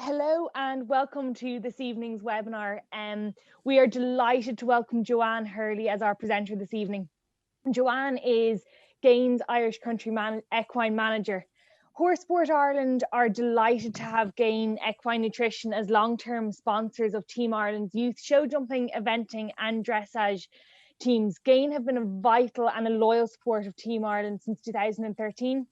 Hello and welcome to this evening's webinar. We are delighted to welcome Joanne Hurley as our presenter this evening. Joanne is Gain's Irish Country Equine Manager. Horsesport Ireland are delighted to have Gain Equine Nutrition as long-term sponsors of Team Ireland's youth show jumping, eventing and dressage teams. Gain have been a vital and a loyal support of Team Ireland since 2013.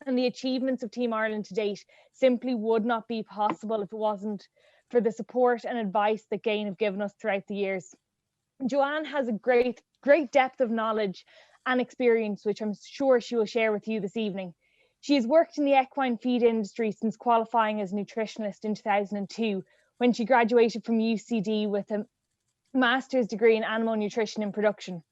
And the achievements of Team Ireland to date simply would not be possible if it wasn't for the support and advice that Gain have given us throughout the years. Joanne has a great depth of knowledge and experience, which I'm sure she will share with you this evening. She has worked in the equine feed industry since qualifying as a nutritionist in 2002, when she graduated from UCD with a master's degree in animal nutrition and production.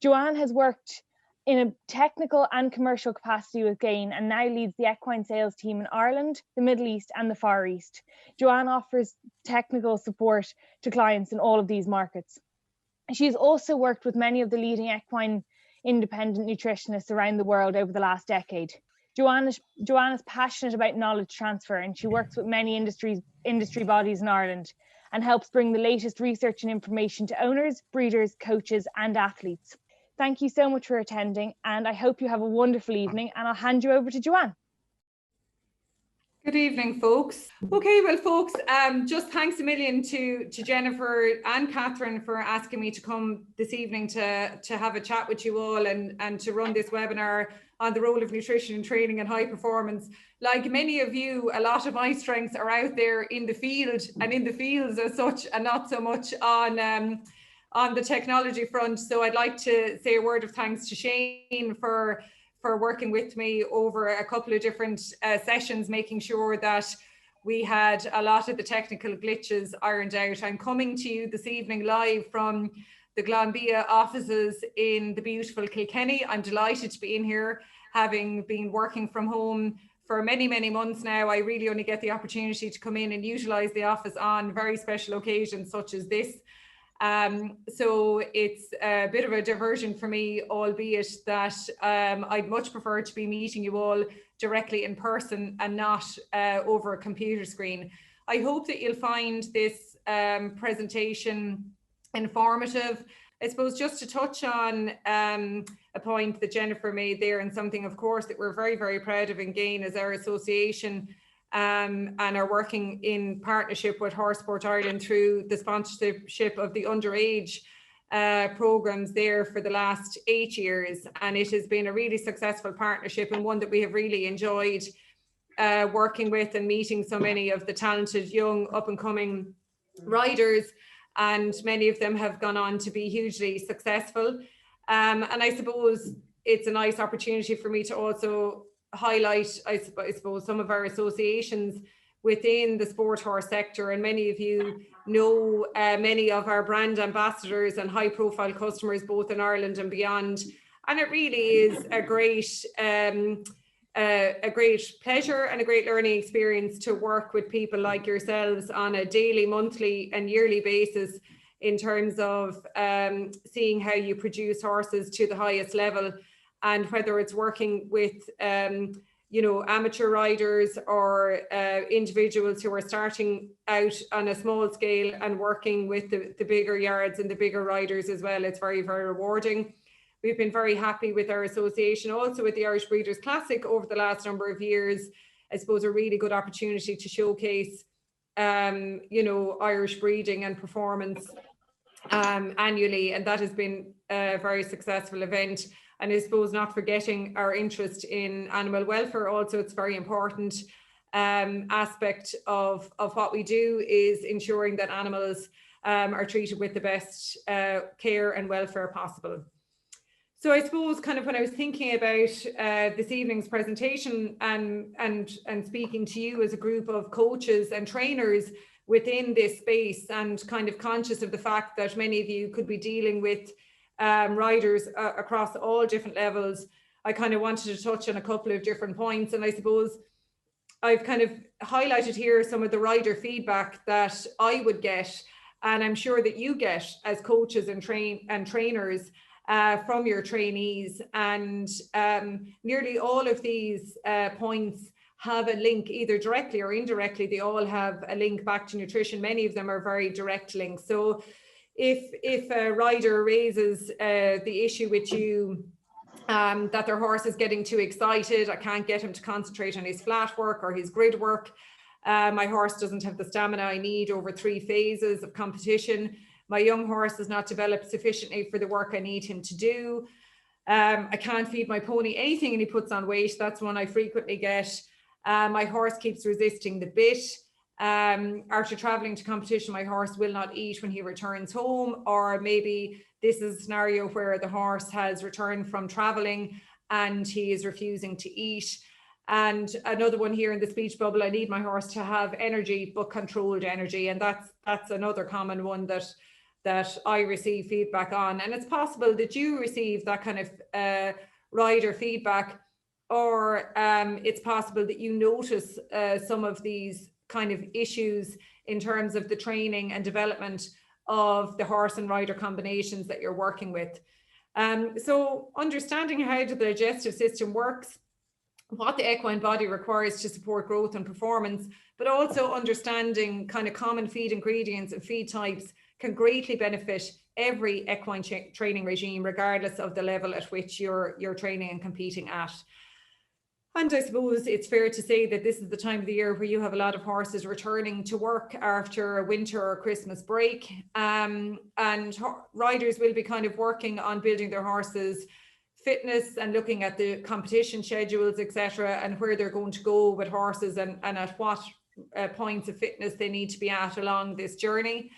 Joanne has worked in a technical and commercial capacity with Gain and now leads the equine sales team in Ireland, the Middle East and the Far East. Joanne offers technical support to clients in all of these markets. She's also worked with many of the leading equine independent nutritionists around the world over the last decade. Joanne is passionate about knowledge transfer, and she works with many industry bodies in Ireland and helps bring the latest research and information to owners, breeders, coaches and athletes. Thank you so much for attending, and I hope you have a wonderful evening, and I'll hand you over to Joanne. Good evening, folks. Okay, well, folks, just thanks a million to Jennifer and Catherine for asking me to come this evening to have a chat with you all and to run this webinar on the role of nutrition and training and high performance. Like many of you, a lot of my strengths are out there in the field and in the fields as such, and not so much on the technology front. So I'd like to say a word of thanks to Shane for working with me over a couple of different sessions, making sure that we had a lot of the technical glitches ironed out. I'm coming to you this evening live from the Glanbia offices in the beautiful Kilkenny. I'm delighted to be in here, having been working from home for many, many months now. I really only get the opportunity to come in and utilize the office on very special occasions such as this. So it's a bit of a diversion for me, albeit that I'd much prefer to be meeting you all directly in person and not over a computer screen. I hope that you'll find this presentation informative. I suppose just to touch on a point that Jennifer made there, and something, of course, that we're very, very proud of in Gain as our association, and are working in partnership with Horsesport Ireland through the sponsorship of the underage programs there for the last 8 years. And it has been a really successful partnership, and one that we have really enjoyed working with and meeting so many of the talented young up and coming riders, and many of them have gone on to be hugely successful. And I suppose it's a nice opportunity for me to also highlight, I suppose, some of our associations within the sport horse sector. And many of you know many of our brand ambassadors and high profile customers, both in Ireland and beyond. And it really is a great pleasure and a great learning experience to work with people like yourselves on a daily, monthly and yearly basis in terms of seeing how you produce horses to the highest level. And whether it's working with, you know, amateur riders or individuals who are starting out on a small scale and working with the bigger yards and the bigger riders as well, it's very, very rewarding. We've been very happy with our association also with the Irish Breeders' Classic over the last number of years. I suppose a really good opportunity to showcase, you know, Irish breeding and performance annually. And that has been a very successful event. And I suppose not forgetting our interest in animal welfare also, it's very important aspect of what we do is ensuring that animals are treated with the best care and welfare possible. So I suppose kind of when I was thinking about this evening's presentation and speaking to you as a group of coaches and trainers within this space, and kind of conscious of the fact that many of you could be dealing with riders across all different levels, I kind of wanted to touch on a couple of different points. And I suppose I've kind of highlighted here some of the rider feedback that I would get, and I'm sure that you get as coaches and trainers from your trainees. And nearly all of these points have a link either directly or indirectly. They all have a link back to nutrition. Many of them are very direct links. So if a rider raises the issue with you that their horse is getting too excited, I can't get him to concentrate on his flat work or his grid work, my horse doesn't have the stamina I need over 3 phases of competition, my young horse has not developed sufficiently for the work I need him to do, I can't feed my pony anything and he puts on weight, that's one I frequently get. My horse keeps resisting the bit. After traveling to competition, my horse will not eat when he returns home, or maybe this is a scenario where the horse has returned from traveling and he is refusing to eat. And another one here in the speech bubble, I need my horse to have energy, but controlled energy. And that's another common one that I receive feedback on. And it's possible that you receive that kind of rider feedback, or it's possible that you notice some of these kind of issues in terms of the training and development of the horse and rider combinations that you're working with. So understanding how the digestive system works, what the equine body requires to support growth and performance, but also understanding kind of common feed ingredients and feed types can greatly benefit every equine training regime, regardless of the level at which you're training and competing at. And I suppose it's fair to say that this is the time of the year where you have a lot of horses returning to work after a winter or Christmas break. And riders will be kind of working on building their horses' fitness and looking at the competition schedules, etc., and where they're going to go with horses and at what points of fitness they need to be at along this journey.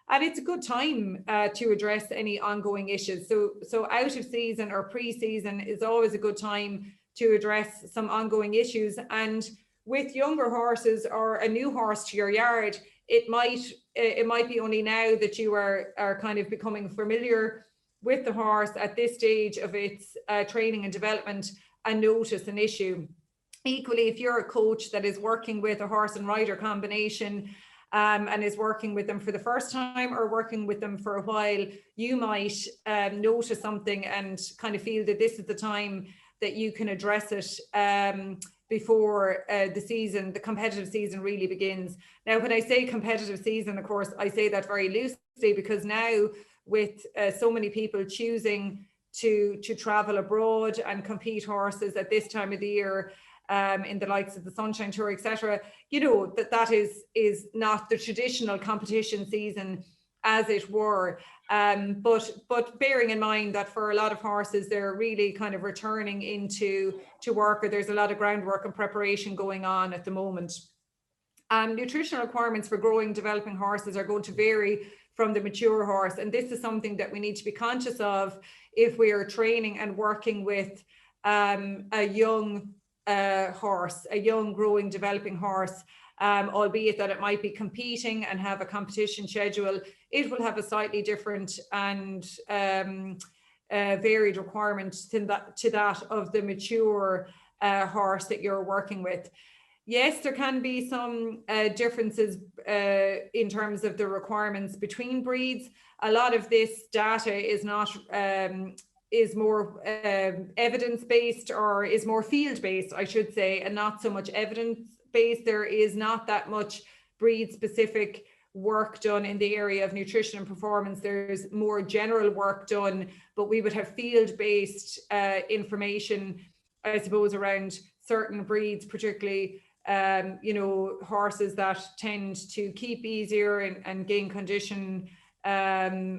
And it's a good time to address any ongoing issues. So out of season or pre-season is always a good time to address some ongoing issues. And with younger horses or a new horse to your yard, it might be only now that you are kind of becoming familiar with the horse at this stage of its training and development and notice an issue. Equally, if you're a coach that is working with a horse and rider combination and is working with them for the first time or working with them for a while, you might notice something and kind of feel that this is the time that you can address it before the competitive season really begins. Now, when I say competitive season, of course, I say that very loosely, because now with so many people choosing to travel abroad and compete horses at this time of the year, in the likes of the Sunshine Tour, etc., you know, that is not the traditional competition season, as it were. But bearing in mind that for a lot of horses, they're really kind of returning into work, or there's a lot of groundwork and preparation going on at the moment. Nutritional requirements for growing, developing horses are going to vary from the mature horse. And this is something that we need to be conscious of if we are training and working with a young horse, a young, growing, developing horse. Albeit that it might be competing and have a competition schedule, it will have a slightly different and varied requirement to that of the mature horse that you're working with. Yes, there can be some differences in terms of the requirements between breeds. A lot of this data is not is more evidence-based, or is more field-based, I should say, and not so much evidence-based. There is not that much breed-specific work done in the area of nutrition and performance. There's more general work done, but we would have field-based information, I suppose, around certain breeds, particularly you know, horses that tend to keep easier and gain condition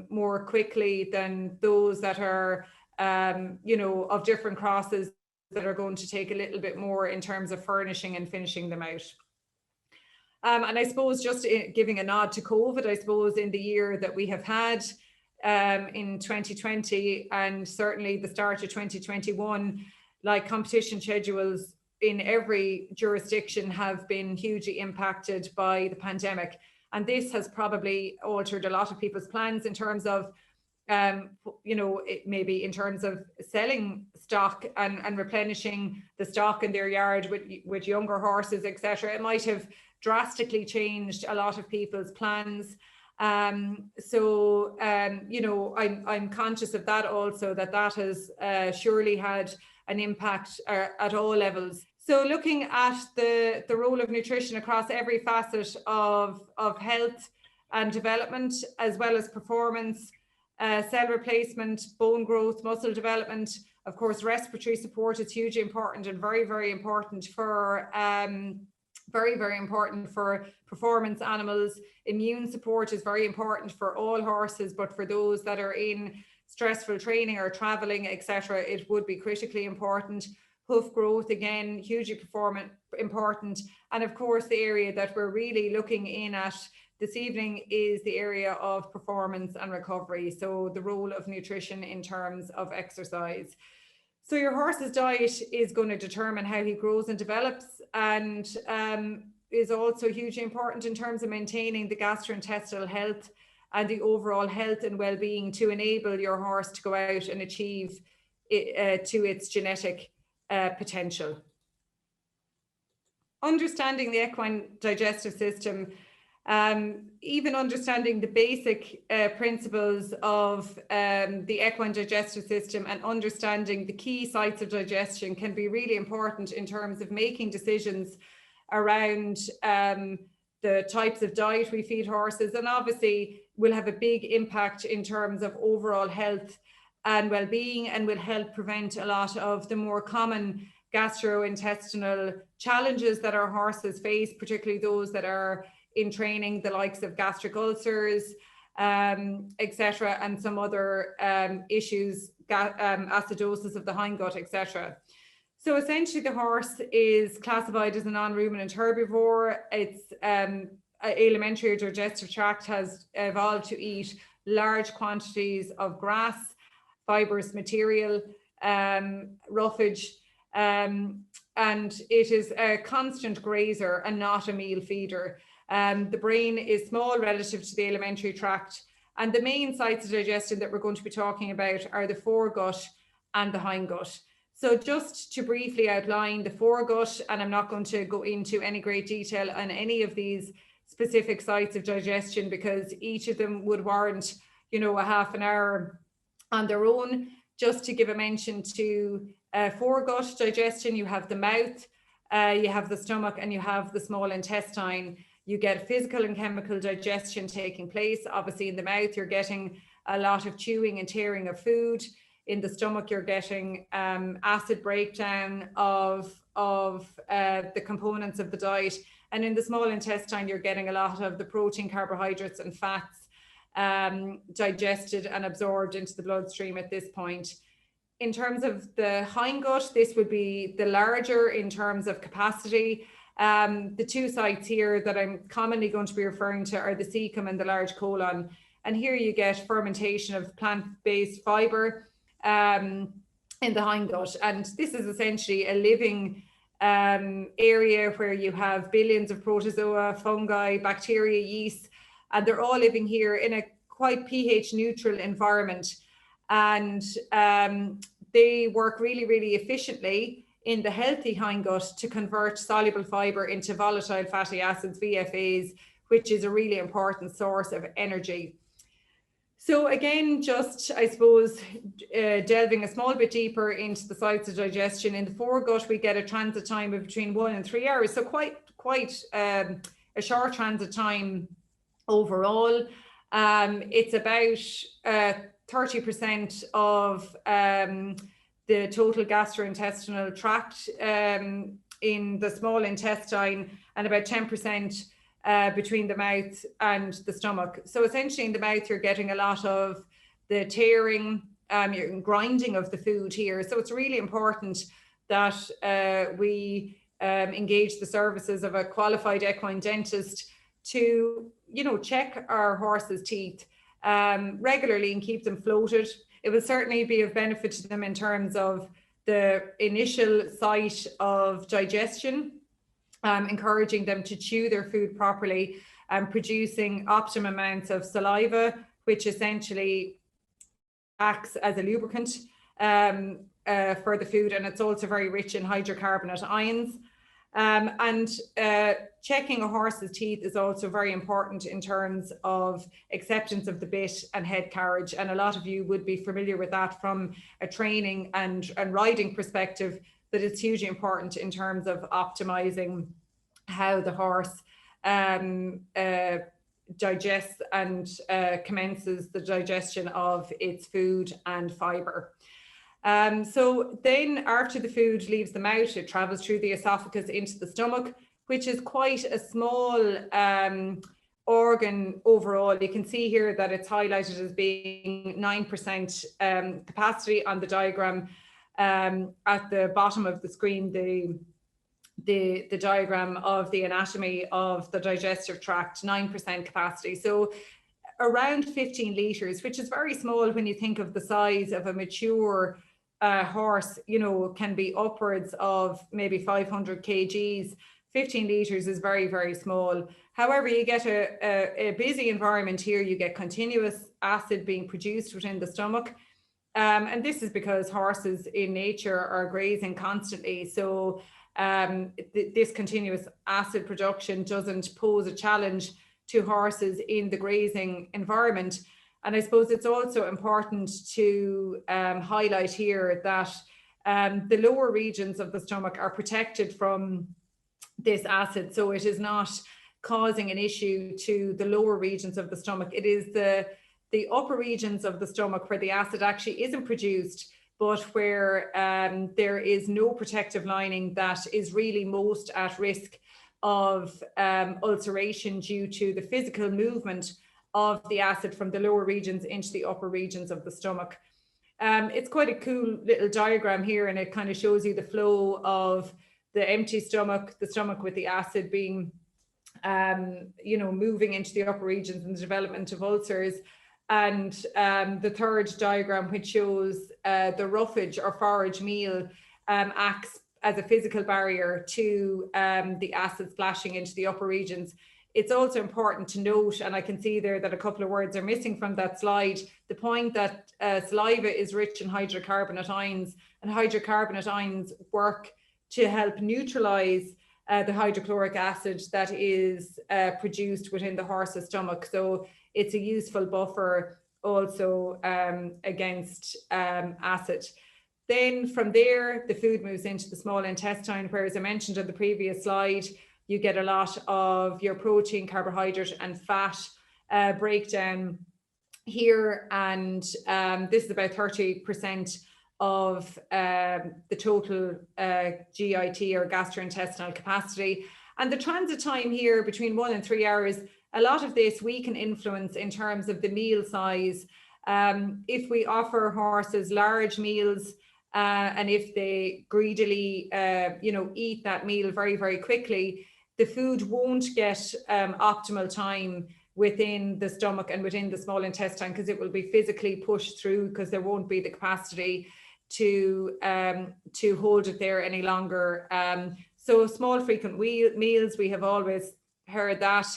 more quickly than those that are you know, of different crosses, that are going to take a little bit more in terms of furnishing and finishing them out. And I suppose just giving a nod to COVID, I suppose in the year that we have had in 2020 and certainly the start of 2021, like competition schedules in every jurisdiction have been hugely impacted by the pandemic. And this has probably altered a lot of people's plans in terms of you know, it maybe in terms of selling stock and replenishing the stock in their yard with younger horses, etc. It might have drastically changed a lot of people's plans. So you know, I'm conscious of that also, that has surely had an impact at all levels. So looking at the role of nutrition across every facet of health and development, as well as performance, cell replacement, bone growth, muscle development. Of course, respiratory support is hugely important and very, very important for performance animals. Immune support is very important for all horses, but for those that are in stressful training or traveling, etc., it would be critically important. Hoof growth, again, hugely important. And of course, the area that we're really looking in at this evening is the area of performance and recovery. So the role of nutrition in terms of exercise. So your horse's diet is going to determine how he grows and develops, and is also hugely important in terms of maintaining the gastrointestinal health and the overall health and well-being to enable your horse to go out and achieve to its genetic potential. Understanding the equine digestive system, even understanding the basic principles of the equine digestive system and understanding the key sites of digestion can be really important in terms of making decisions around the types of diet we feed horses, and obviously will have a big impact in terms of overall health and well-being, and will help prevent a lot of the more common gastrointestinal challenges that our horses face, particularly those that are in training, the likes of gastric ulcers, etc., and some other issues, acidosis of the hindgut, etc. So essentially the horse is classified as a non-ruminant herbivore. Its alimentary or digestive tract has evolved to eat large quantities of grass, fibrous material, roughage, and it is a constant grazer and not a meal feeder. The brain is small relative to the alimentary tract, and the main sites of digestion that we're going to be talking about are the foregut and the hindgut. So just to briefly outline the foregut, and I'm not going to go into any great detail on any of these specific sites of digestion because each of them would warrant, you know, a half an hour on their own. Just to give a mention to foregut digestion, you have the mouth, you have the stomach, and you have the small intestine. You get physical and chemical digestion taking place. Obviously in the mouth, you're getting a lot of chewing and tearing of food. In the stomach, you're getting acid breakdown of the components of the diet. And in the small intestine, you're getting a lot of the protein, carbohydrates, and fats digested and absorbed into the bloodstream at this point. In terms of the hindgut, this would be the larger in terms of capacity. The two sites here that I'm commonly going to be referring to are the cecum and the large colon. And here you get fermentation of plant-based fiber in the hindgut. And this is essentially a living area where you have billions of protozoa, fungi, bacteria, yeast, and they're all living here in a quite pH neutral environment. And they work really, really efficiently in the healthy hindgut to convert soluble fiber into volatile fatty acids, VFAs, which is a really important source of energy. So again, just, I suppose, delving a small bit deeper into the sites of digestion, in the foregut, we get a transit time of between 1 and 3 hours. So quite a short transit time overall. It's about 30% of the total gastrointestinal tract in the small intestine, and about 10% between the mouth and the stomach. So essentially in the mouth, you're getting a lot of the tearing, you're grinding of the food here. So it's really important that we engage the services of a qualified equine dentist to, you know, check our horse's teeth regularly and keep them floated. It will certainly be of benefit to them in terms of the initial site of digestion, encouraging them to chew their food properly and producing optimum amounts of saliva, which essentially acts as a lubricant for the food. And it's also very rich in hydrocarbonate ions. Checking a horse's teeth is also very important in terms of acceptance of the bit and head carriage. And a lot of you would be familiar with that from a training and riding perspective. that it's hugely important in terms of optimizing how the horse digests and commences the digestion of its food and fiber. So then after the food leaves the mouth, it travels through the esophagus into the stomach, which is quite a small organ overall. You can see here that it's highlighted as being 9% capacity on the diagram at the bottom of the screen, the diagram of the anatomy of the digestive tract, 9% capacity. So around 15 litres, which is very small when you think of the size of a mature horse, you know, can be upwards of maybe 500 kgs. 15 litres is very, very small. However, you get a busy environment here. You get continuous acid being produced within the stomach. And this is because horses in nature are grazing constantly. So this continuous acid production doesn't pose a challenge to horses in the grazing environment. And I suppose it's also important to highlight here that the lower regions of the stomach are protected from this acid. So it is not causing an issue to the lower regions of the stomach. It is the upper regions of the stomach where the acid actually isn't produced, but where there is no protective lining that is really most at risk of ulceration due to the physical movement of the acid from the lower regions into the upper regions of the stomach. It's quite a cool little diagram here, and it kind of shows you the flow of the empty stomach, the stomach with the acid being, you know, moving into the upper regions and the development of ulcers. And the third diagram, which shows the roughage or forage meal, acts as a physical barrier to the acid splashing into the upper regions. It's also important to note, and I can see there that a couple of words are missing from that slide, the point that saliva is rich in hydrocarbonate ions, and hydrocarbonate ions work to help neutralize the hydrochloric acid that is produced within the horse's stomach. So it's a useful buffer also against acid. Then from there, the food moves into the small intestine, where, as I mentioned on the previous slide, you get a lot of your protein, carbohydrate, and fat breakdown here. And this is about 30% of the total GIT or gastrointestinal capacity. And the transit time here between 1 and 3 hours, a lot of this we can influence in terms of the meal size. If we offer horses large meals and if they greedily, you know, eat that meal very, very quickly, the food won't get optimal time within the stomach and within the small intestine, because it will be physically pushed through, because there won't be the capacity to hold it there any longer. So small frequent meals, we have always heard that.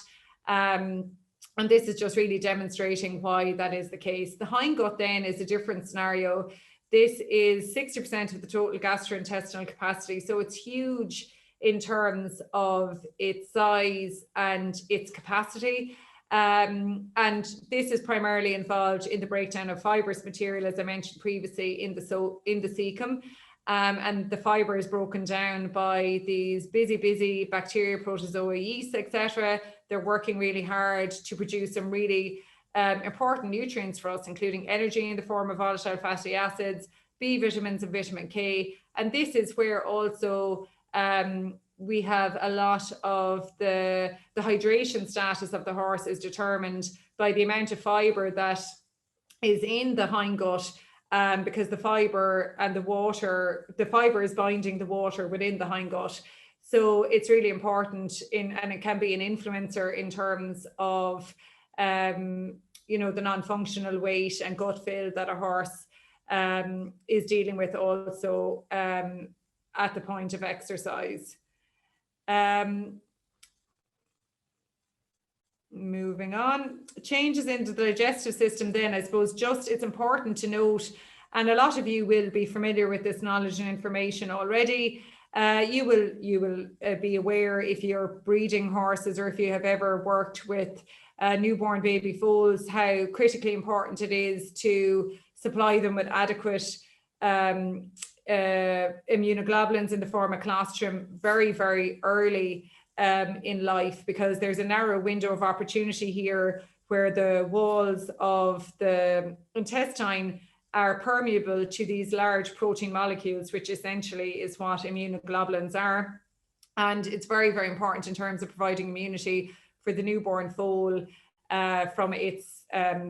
And this is just really demonstrating why that is the case. The hindgut then is a different scenario. This is 60% of the total gastrointestinal capacity. So it's huge in terms of its size and its capacity. And this is primarily involved in the breakdown of fibrous material, as I mentioned previously, in the cecum. And the fiber is broken down by these busy bacteria, protozoa, yeast, etc. They're working really hard to produce some really important nutrients for us, including energy in the form of volatile fatty acids, B vitamins, and vitamin K. And this is where also we have a lot of the hydration status of the horse is determined by the amount of fiber that is in the hindgut, because the fiber and the fiber is binding the water within the hindgut. So it's really important and it can be an influencer in terms of, you know, the non-functional weight and gut fill that a horse is dealing with also at the point of exercise. Moving on, changes in the digestive system then, I suppose it's important to note, and a lot of you will be familiar with this knowledge and information already. You will be aware, if you're breeding horses or if you have ever worked with newborn baby foals, how critically important it is to supply them with adequate immunoglobulins in the form of colostrum very, very early in life, because there's a narrow window of opportunity here where the walls of the intestine are permeable to these large protein molecules, which essentially is what immunoglobulins are. And it's very, very important in terms of providing immunity for the newborn foal from its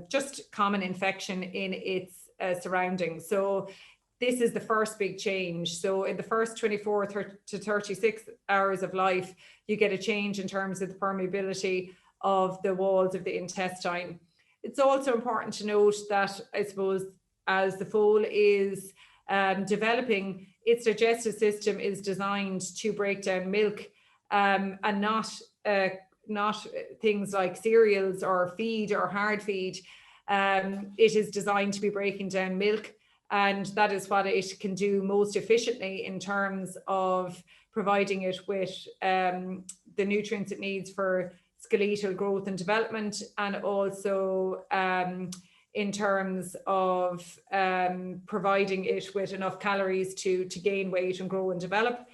just common infection in its surroundings. So this is the first big change. So in the first 24 to 36 hours of life, you get a change in terms of the permeability of the walls of the intestine. It's also important to note that, I suppose, as the foal is developing, its digestive system is designed to break down milk and not things like cereals or feed or hard feed. It is designed to be breaking down milk, and that is what it can do most efficiently in terms of providing it with the nutrients it needs for skeletal growth and development, and also in terms of providing it with enough calories to gain weight and grow and develop.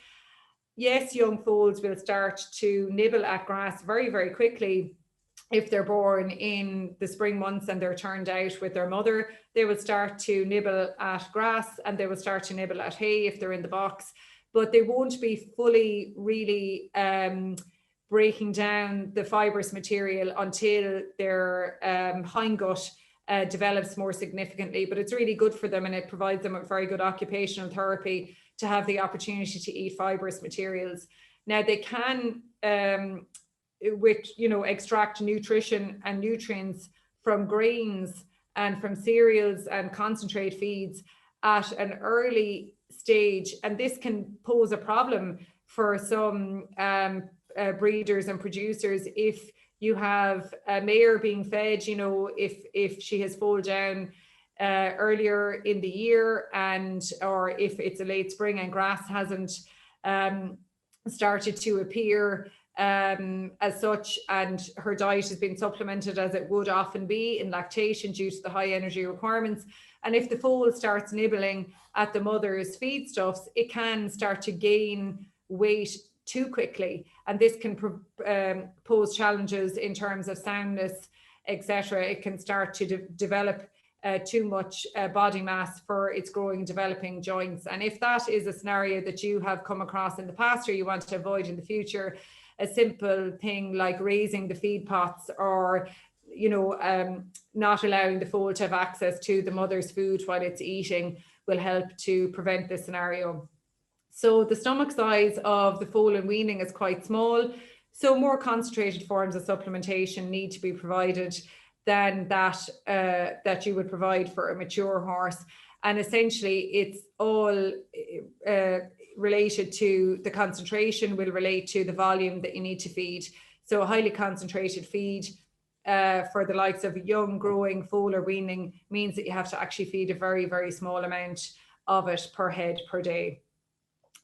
Yes, young foals will start to nibble at grass very, very quickly. If they're born in the spring months and they're turned out with their mother, they will start to nibble at grass, and they will start to nibble at hay if they're in the box, but they won't be fully really breaking down the fibrous material until their hindgut develops more significantly. But it's really good for them, and it provides them a very good occupational therapy to have the opportunity to eat fibrous materials. Now they can extract nutrition and nutrients from grains and from cereals and concentrate feeds at an early stage, and this can pose a problem for some breeders and producers. If you have a mare being fed, if she has foaled down earlier in the year, or if it's a late spring and grass hasn't started to appear as such, and her diet has been supplemented as it would often be in lactation due to the high energy requirements, and if the foal starts nibbling at the mother's feedstuffs, it can start to gain weight too quickly, and this can pose challenges in terms of soundness, etc. It can start to develop too much body mass for its growing and developing joints. And if that is a scenario that you have come across in the past or you want to avoid in the future, a simple thing like raising the feed pots, or not allowing the foal to have access to the mother's food while it's eating, will help to prevent this scenario. So the stomach size of the foal in weaning is quite small, so more concentrated forms of supplementation need to be provided than that you would provide for a mature horse. And essentially it's all related to the concentration, will relate to the volume that you need to feed. So a highly concentrated feed for the likes of a young growing foal or weaning means that you have to actually feed a very, very small amount of it per head per day.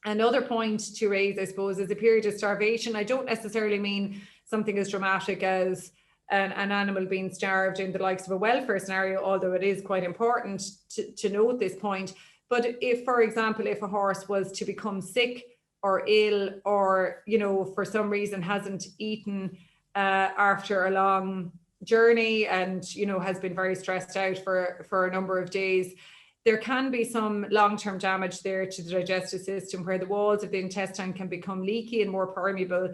Another point to raise, I suppose, is a period of starvation. I don't necessarily mean something as dramatic as an animal being starved in the likes of a welfare scenario, although it is quite important to note this point. But if, for example, if a horse was to become sick or ill, or, for some reason hasn't eaten after a long journey and, has been very stressed out for a number of days, there can be some long-term damage there to the digestive system, where the walls of the intestine can become leaky and more permeable.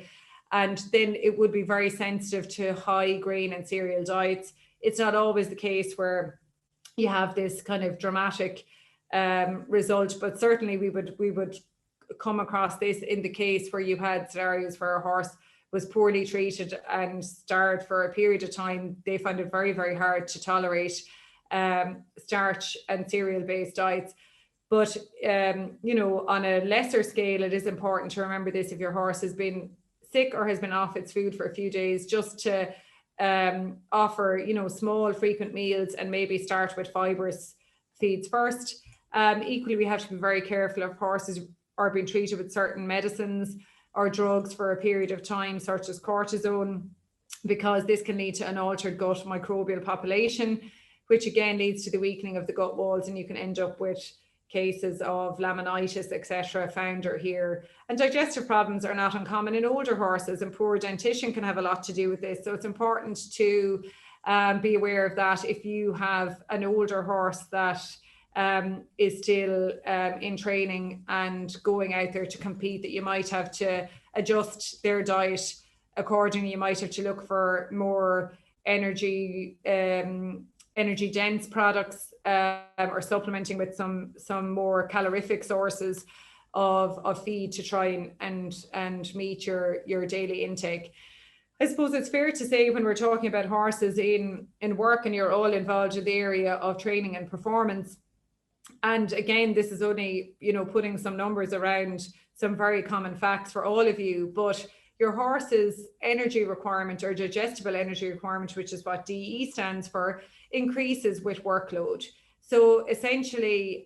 And then it would be very sensitive to high grain and cereal diets. It's not always the case where you have this kind of dramatic result, but certainly we would come across this in the case where you had scenarios where a horse was poorly treated and starved for a period of time. They find it very, very hard to tolerate starch and cereal based diets. But on a lesser scale, it is important to remember this: if your horse has been sick or has been off its food for a few days, just to offer small frequent meals and maybe start with fibrous feeds first. Equally, we have to be very careful if horses are being treated with certain medicines or drugs for a period of time, such as cortisone, because this can lead to an altered gut microbial population, which again leads to the weakening of the gut walls, and you can end up with cases of laminitis, etc., found are here. And digestive problems are not uncommon in older horses, and poor dentition can have a lot to do with this. So it's important to be aware of that if you have an older horse that is still in training and going out there to compete, that you might have to adjust their diet accordingly. You might have to look for more energy dense products, or supplementing with some more calorific sources of feed to try and meet your daily intake. I suppose it's fair to say, when we're talking about horses in work, and you're all involved in the area of training and performance, and again, this is only, putting some numbers around some very common facts for all of you, but your horse's energy requirement, or digestible energy requirement, which is what DE stands for, increases with workload. So essentially,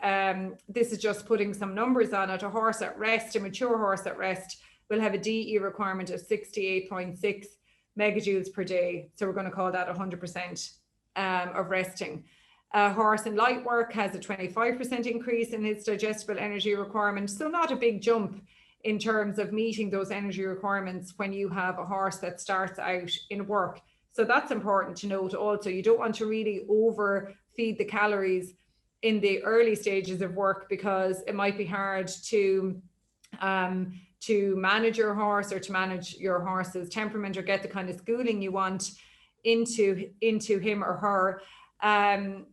this is just putting some numbers on it. A horse at rest, a mature horse at rest, will have a DE requirement of 68.6 megajoules per day. So we're going to call that 100% of resting. A horse in light work has a 25% increase in its digestible energy requirement. So not a big jump in terms of meeting those energy requirements when you have a horse that starts out in work. So that's important to note also. You don't want to really overfeed the calories in the early stages of work, because it might be hard to manage your horse, or to manage your horse's temperament, or get the kind of schooling you want into him or her, and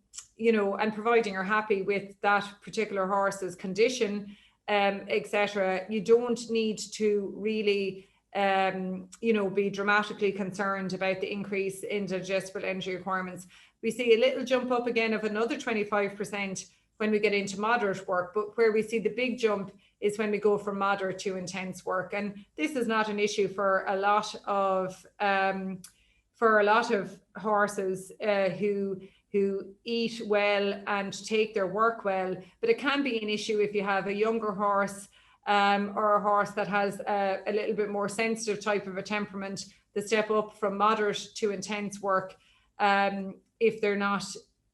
providing you're happy with that particular horse's condition, etc. You don't need to really be dramatically concerned about the increase in digestible energy requirements. We see a little jump up again of another 25% when we get into moderate work, but where we see the big jump is when we go from moderate to intense work. And this is not an issue for a lot of horses who eat well and take their work well, but it can be an issue if you have a younger horse, or a horse that has a little bit more sensitive type of a temperament. The step up from moderate to intense work, if they're not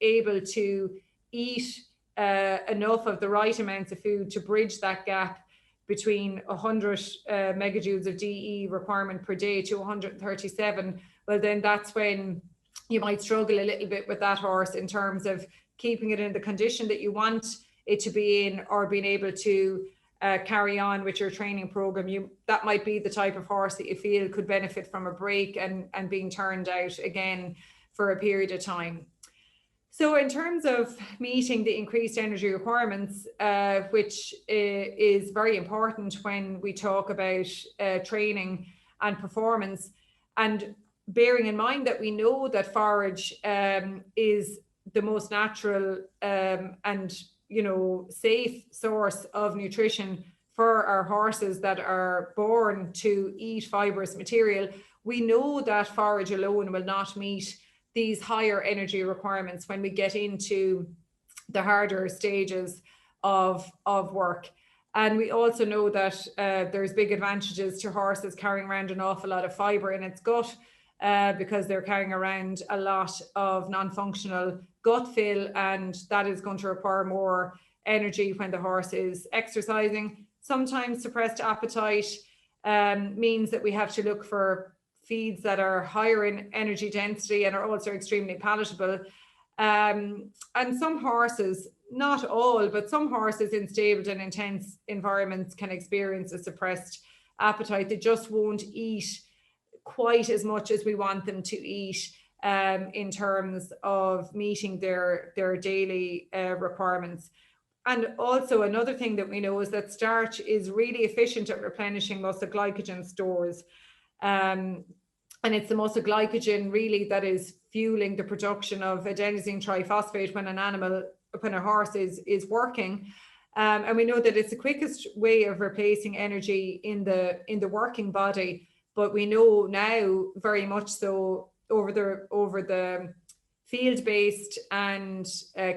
able to eat enough of the right amounts of food to bridge that gap between 100 megajoules of DE requirement per day to 137, well, then that's when you might struggle a little bit with that horse in terms of keeping it in the condition that you want it to be in, or being able to carry on with your training program. That might be the type of horse that you feel could benefit from a break and being turned out again for a period of time. So in terms of meeting the increased energy requirements, which is very important when we talk about training and performance, and bearing in mind that we know that forage is the most natural and safe source of nutrition for our horses that are born to eat fibrous material, we know that forage alone will not meet these higher energy requirements when we get into the harder stages of work. And we also know that there's big advantages to horses carrying around an awful lot of fiber in its gut, because they're carrying around a lot of non-functional gut fill, and that is going to require more energy when the horse is exercising. Sometimes suppressed appetite means that we have to look for feeds that are higher in energy density and are also extremely palatable. And some horses, not all, but some horses in stable and intense environments can experience a suppressed appetite. They just won't eat quite as much as we want them to eat in terms of meeting their daily requirements. And also another thing that we know is that starch is really efficient at replenishing muscle glycogen stores. And it's the muscle glycogen really that is fueling the production of adenosine triphosphate when a horse is working. And we know that it's the quickest way of replacing energy in the working body. But we know now very much so over the field-based and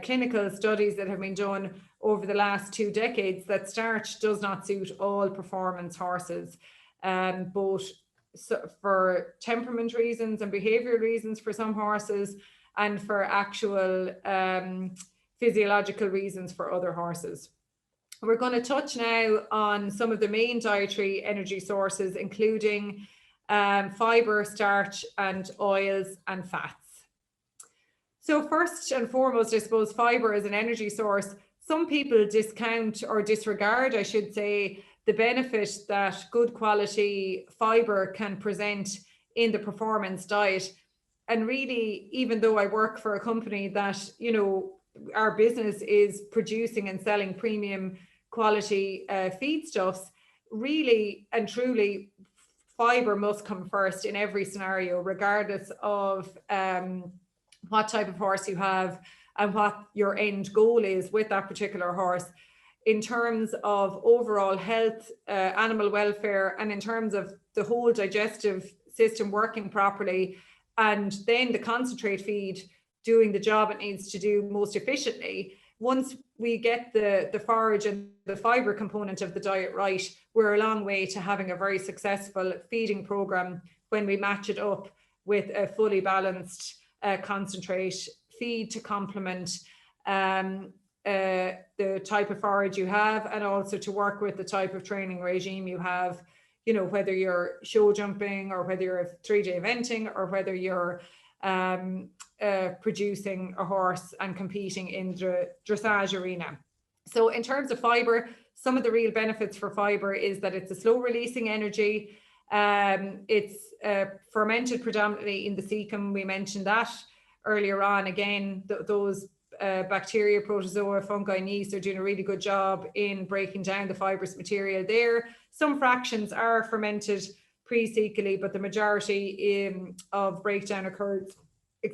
clinical studies that have been done over the last 2 decades that starch does not suit all performance horses, both for temperament reasons and behavioral reasons for some horses, and for actual physiological reasons for other horses. We're going to touch now on some of the main dietary energy sources, including fiber, starch, and oils and fats. So first and foremost, I suppose fiber as an energy source. Some people discount or disregard, I should say, the benefit that good quality fiber can present in the performance diet. And really, even though I work for a company that, you know, our business is producing and selling premium quality feedstuffs, really and truly, fiber must come first in every scenario, regardless of what type of horse you have and what your end goal is with that particular horse, in terms of overall health, animal welfare, and in terms of the whole digestive system working properly, and then the concentrate feed doing the job it needs to do most efficiently. Once we get the forage and the fiber component of the diet right, we're a long way to having a very successful feeding program when we match it up with a fully balanced concentrate feed to complement the type of forage you have, and also to work with the type of training regime you have, you know, whether you're show jumping or whether you're 3-day eventing or whether you're producing a horse and competing in the dressage arena. So in terms of fiber, some of the real benefits for fiber is that it's a slow releasing energy. It's fermented predominantly in the cecum. We mentioned that earlier on. Again, those bacteria, protozoa, fungi, yeast are doing a really good job in breaking down the fibrous material there. Some fractions are fermented pre-cecally, but the majority of breakdown occurs, in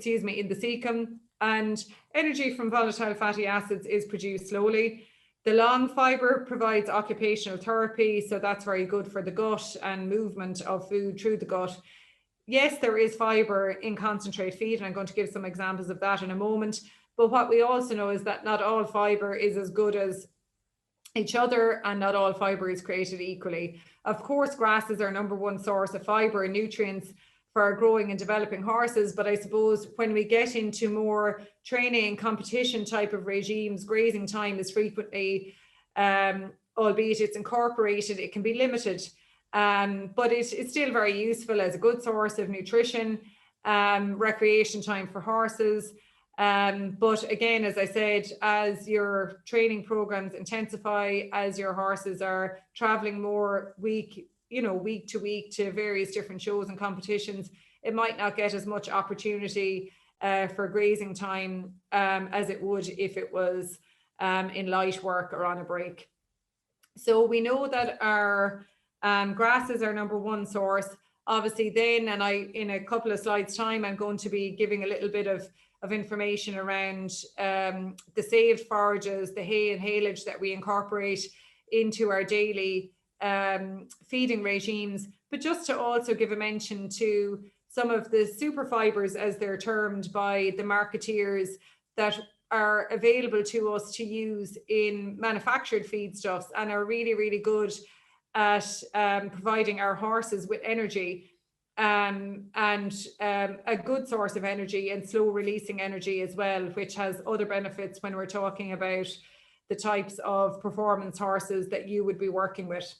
the cecum, and energy from volatile fatty acids is produced slowly. The long fiber provides occupational therapy, so that's very good for the gut and movement of food through the gut. Yes, there is fiber in concentrate feed, and I'm going to give some examples of that in a moment. But what we also know is that not all fiber is as good as each other, and not all fiber is created equally. Of course, grass is our number one source of fiber and nutrients for our growing and developing horses. But I suppose when we get into more training and competition type of regimes, grazing time is frequently, albeit it's incorporated, it can be limited. But it's still very useful as a good source of nutrition, recreation time for horses. But again, as I said, as your training programs intensify, as your horses are traveling more week to week to various different shows and competitions, it might not get as much opportunity for grazing time as it would if it was in light work or on a break. So we know that our grass is our number one source. Obviously then, and in a couple of slides time, I'm going to be giving a little bit of information around the saved forages, the hay and haylage that we incorporate into our daily feeding regimes, but just to also give a mention to some of the super fibers, as they're termed by the marketeers, that are available to us to use in manufactured feedstuffs and are really, really good at providing our horses with energy, and a good source of energy and slow releasing energy as well, which has other benefits when we're talking about the types of performance horses that you would be working with.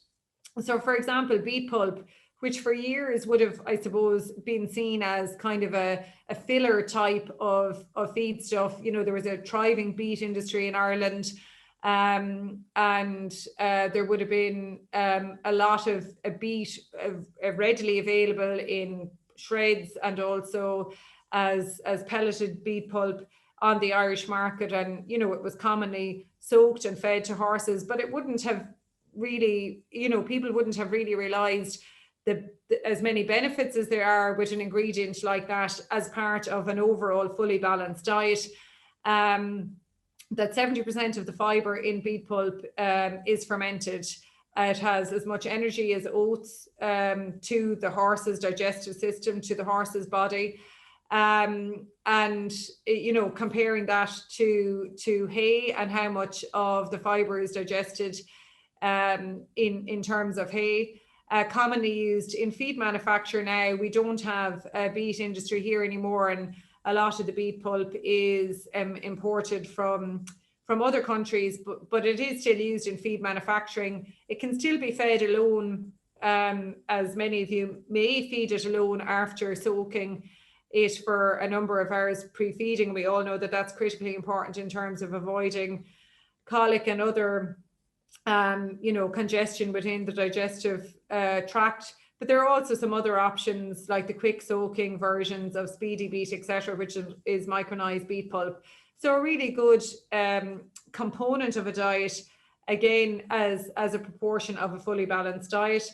So for example, beet pulp, which for years would have, I suppose, been seen as kind of a filler type of feedstuff. You know, there was a thriving beet industry in Ireland, and there would have been a lot of beet readily available in shreds and also as pelleted beet pulp on the Irish market. And, you know, it was commonly soaked and fed to horses, but it wouldn't have really, you know, people wouldn't have really realized as many benefits as there are with an ingredient like that as part of an overall fully balanced diet. That 70% of the fiber in beet pulp is fermented. It has as much energy as oats to the horse's digestive system, to the horse's body. And, you know, comparing that to hay and how much of the fiber is digested in terms of hay. Commonly used in feed manufacture now. We don't have a beet industry here anymore, and a lot of the beet pulp is imported from from other countries, but it is still used in feed manufacturing. It can still be fed alone, as many of you may feed it alone after soaking it for a number of hours pre-feeding. We all know that that's critically important in terms of avoiding colic and other congestion within the digestive tract. But there are also some other options like the quick soaking versions of Speedy Beet, etc., which is micronized beet pulp. So a really good component of a diet, again, as a proportion of a fully balanced diet.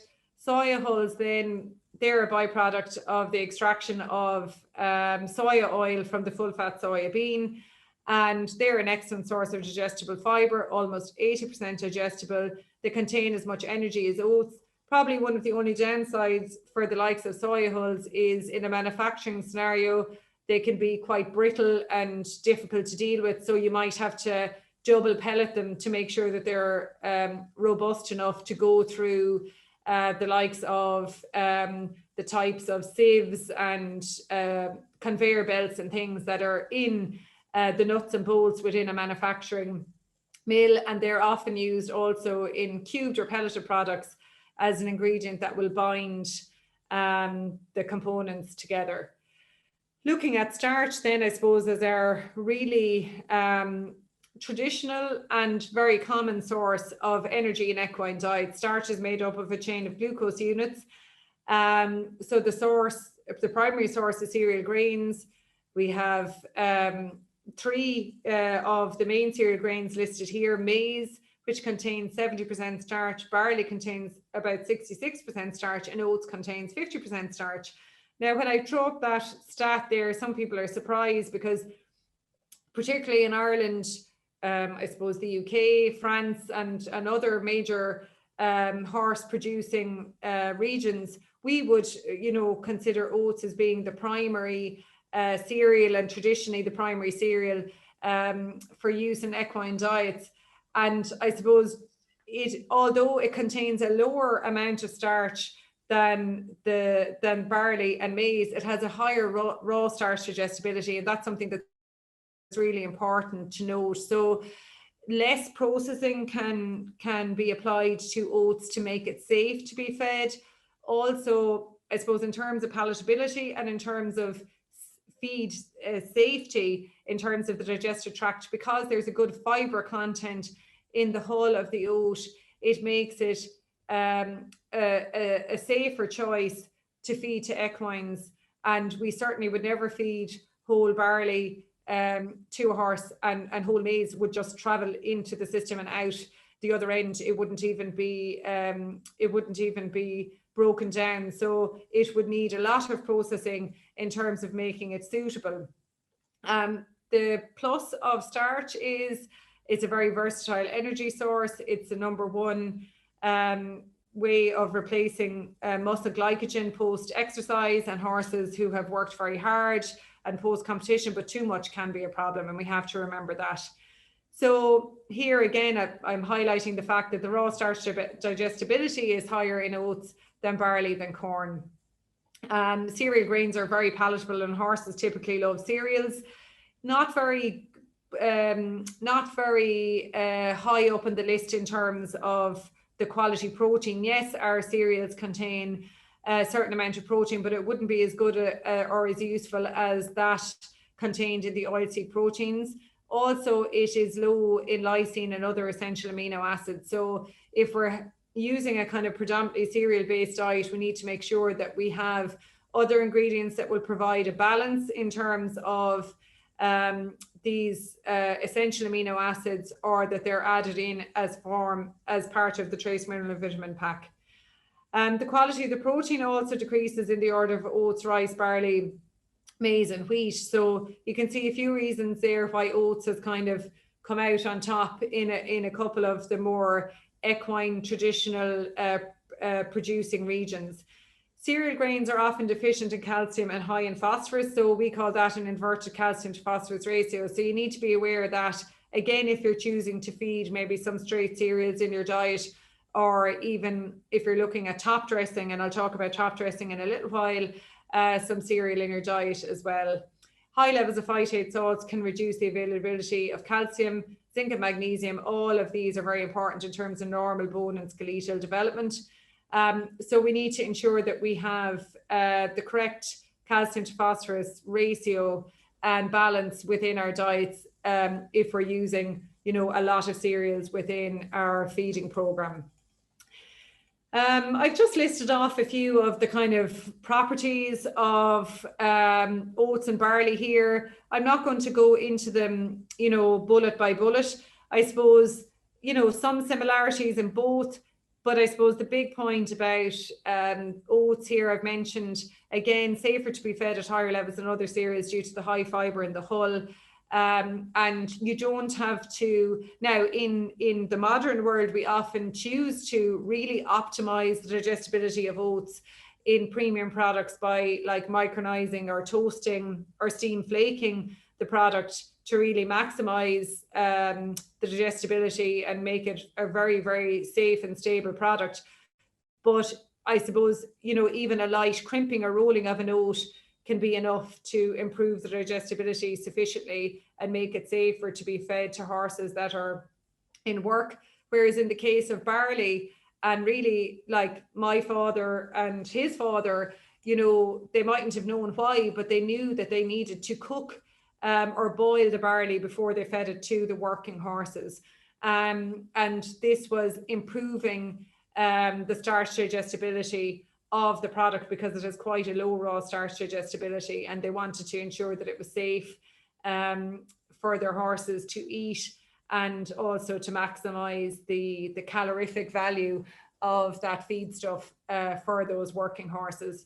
Soya hulls, then, they're a byproduct of the extraction of soya oil from the full-fat soya bean, and they're an excellent source of digestible fibre, almost 80% digestible. They contain as much energy as oats. Probably one of the only downsides for the likes of soya hulls is in a manufacturing scenario, they can be quite brittle and difficult to deal with. So you might have to double pellet them to make sure that they're robust enough to go through the likes of the types of sieves and conveyor belts and things that are in the nuts and bolts within a manufacturing mill. And they're often used also in cubed or pelleted products as an ingredient that will bind the components together. Looking at starch then, I suppose, as our really traditional and very common source of energy in equine diet. Starch is made up of a chain of glucose units. So the primary source is cereal grains. We have 3 of the main cereal grains listed here. Maize, which contains 70% starch, barley contains about 66% starch, and oats contains 50% starch. Now, when I throw up that stat there, some people are surprised because particularly in Ireland, I suppose the UK, France, and other major horse producing regions, we would, consider oats as being the primary cereal, and traditionally the primary cereal for use in equine diets. And I suppose although it contains a lower amount of starch than barley and maize, it has a higher raw starch digestibility, and that's something that's really important to note. So less processing can be applied to oats to make it safe to be fed. Also, I suppose in terms of palatability and in terms of feed safety, in terms of the digestive tract, because there's a good fibre content in the hull of the oat, it makes it a safer choice to feed to equines. And we certainly would never feed whole barley to a horse, and whole maize would just travel into the system and out the other end. It wouldn't even be broken down. So it would need a lot of processing in terms of making it suitable. The plus of starch is it's a very versatile energy source. It's the number one way of replacing muscle glycogen post-exercise, and horses who have worked very hard and post-competition, but too much can be a problem, and we have to remember that. So here again, I'm highlighting the fact that the raw starch digestibility is higher in oats than barley than corn. Cereal grains are very palatable, and horses typically love cereals. Not very high up on the list in terms of the quality protein. Yes, our cereals contain a certain amount of protein, but it wouldn't be as good or as useful as that contained in the oilseed proteins. Also, it is low in lysine and other essential amino acids. So if we're using a kind of predominantly cereal-based diet, we need to make sure that we have other ingredients that will provide a balance in terms of these essential amino acids, or that they're added in as part of the trace mineral and vitamin pack. The quality of the protein also decreases in the order of oats, rice, barley, maize and wheat. So you can see a few reasons there why oats has kind of come out on top in a couple of the more equine traditional producing regions. Cereal grains are often deficient in calcium and high in phosphorus, so we call that an inverted calcium to phosphorus ratio. So you need to be aware that, again, if you're choosing to feed maybe some straight cereals in your diet, or even if you're looking at top dressing, and I'll talk about top dressing in a little while, some cereal in your diet as well. High levels of phytate salts can reduce the availability of calcium. zinc and magnesium, all of these are very important in terms of normal bone and skeletal development. So we need to ensure that we have the correct calcium to phosphorus ratio and balance within our diets if we're using, a lot of cereals within our feeding program. I've just listed off a few of the kind of properties of oats and barley here. I'm not going to go into them, bullet by bullet. I suppose, some similarities in both, but I suppose the big point about oats here, I've mentioned, again, safer to be fed at higher levels than other cereals due to the high fiber in the hull. And you don't have to, now in the modern world, we often choose to really optimize the digestibility of oats in premium products by like micronizing or toasting or steam flaking the product to really maximize the digestibility and make it a very, very safe and stable product. But I suppose, even a light crimping or rolling of an oat can be enough to improve the digestibility sufficiently and make it safer to be fed to horses that are in work. Whereas in the case of barley, and really like my father and his father, they mightn't have known why, but they knew that they needed to cook or boil the barley before they fed it to the working horses. And this was improving the starch digestibility of the product because it has quite a low raw starch digestibility, and they wanted to ensure that it was safe for their horses to eat and also to maximize the calorific value of that feedstuff for those working horses.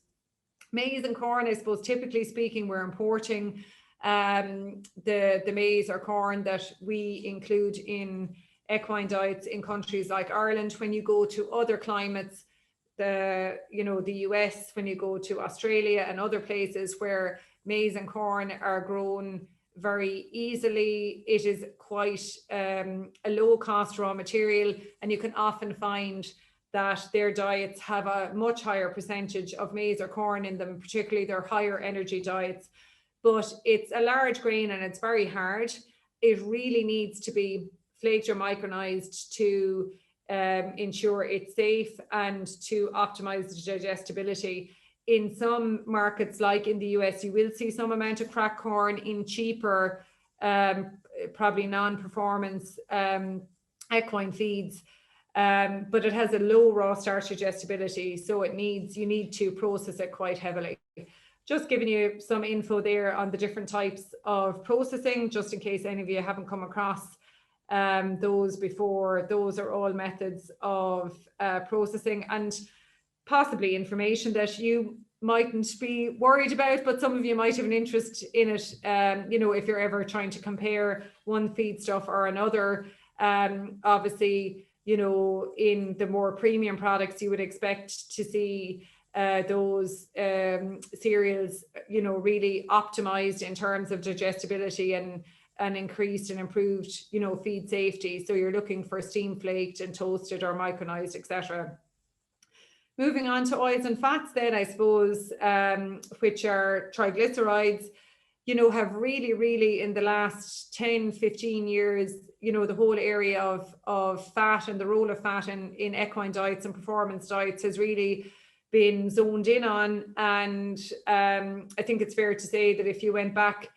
Maize and corn, I suppose, typically speaking, we're importing the maize or corn that we include in equine diets in countries like Ireland. When you go to other climates, the US, when you go to Australia and other places where maize and corn are grown very easily, it is quite a low cost raw material, and you can often find that their diets have a much higher percentage of maize or corn in them, particularly their higher energy diets. But it's a large grain and it's very hard. It really needs to be flaked or micronized to ensure it's safe and to optimize the digestibility. In some markets, like in the US, you will see some amount of cracked corn in cheaper, probably non-performance equine feeds, but it has a low raw starch digestibility, so you need to process it quite heavily. Just giving you some info there on the different types of processing, just in case any of you haven't come across those before. Those are all methods of processing, and possibly information that you mightn't be worried about, but some of you might have an interest in it, if you're ever trying to compare one feedstuff or another. Obviously, in the more premium products, you would expect to see those cereals, really optimized in terms of digestibility and increased and improved, feed safety. So you're looking for steam flaked and toasted or micronized, etc. Moving on to oils and fats then, I suppose, which are triglycerides, have really in the last 10, 15 years, the whole area of fat and the role of fat in equine diets and performance diets has really been zoned in on. And I think it's fair to say that if you went back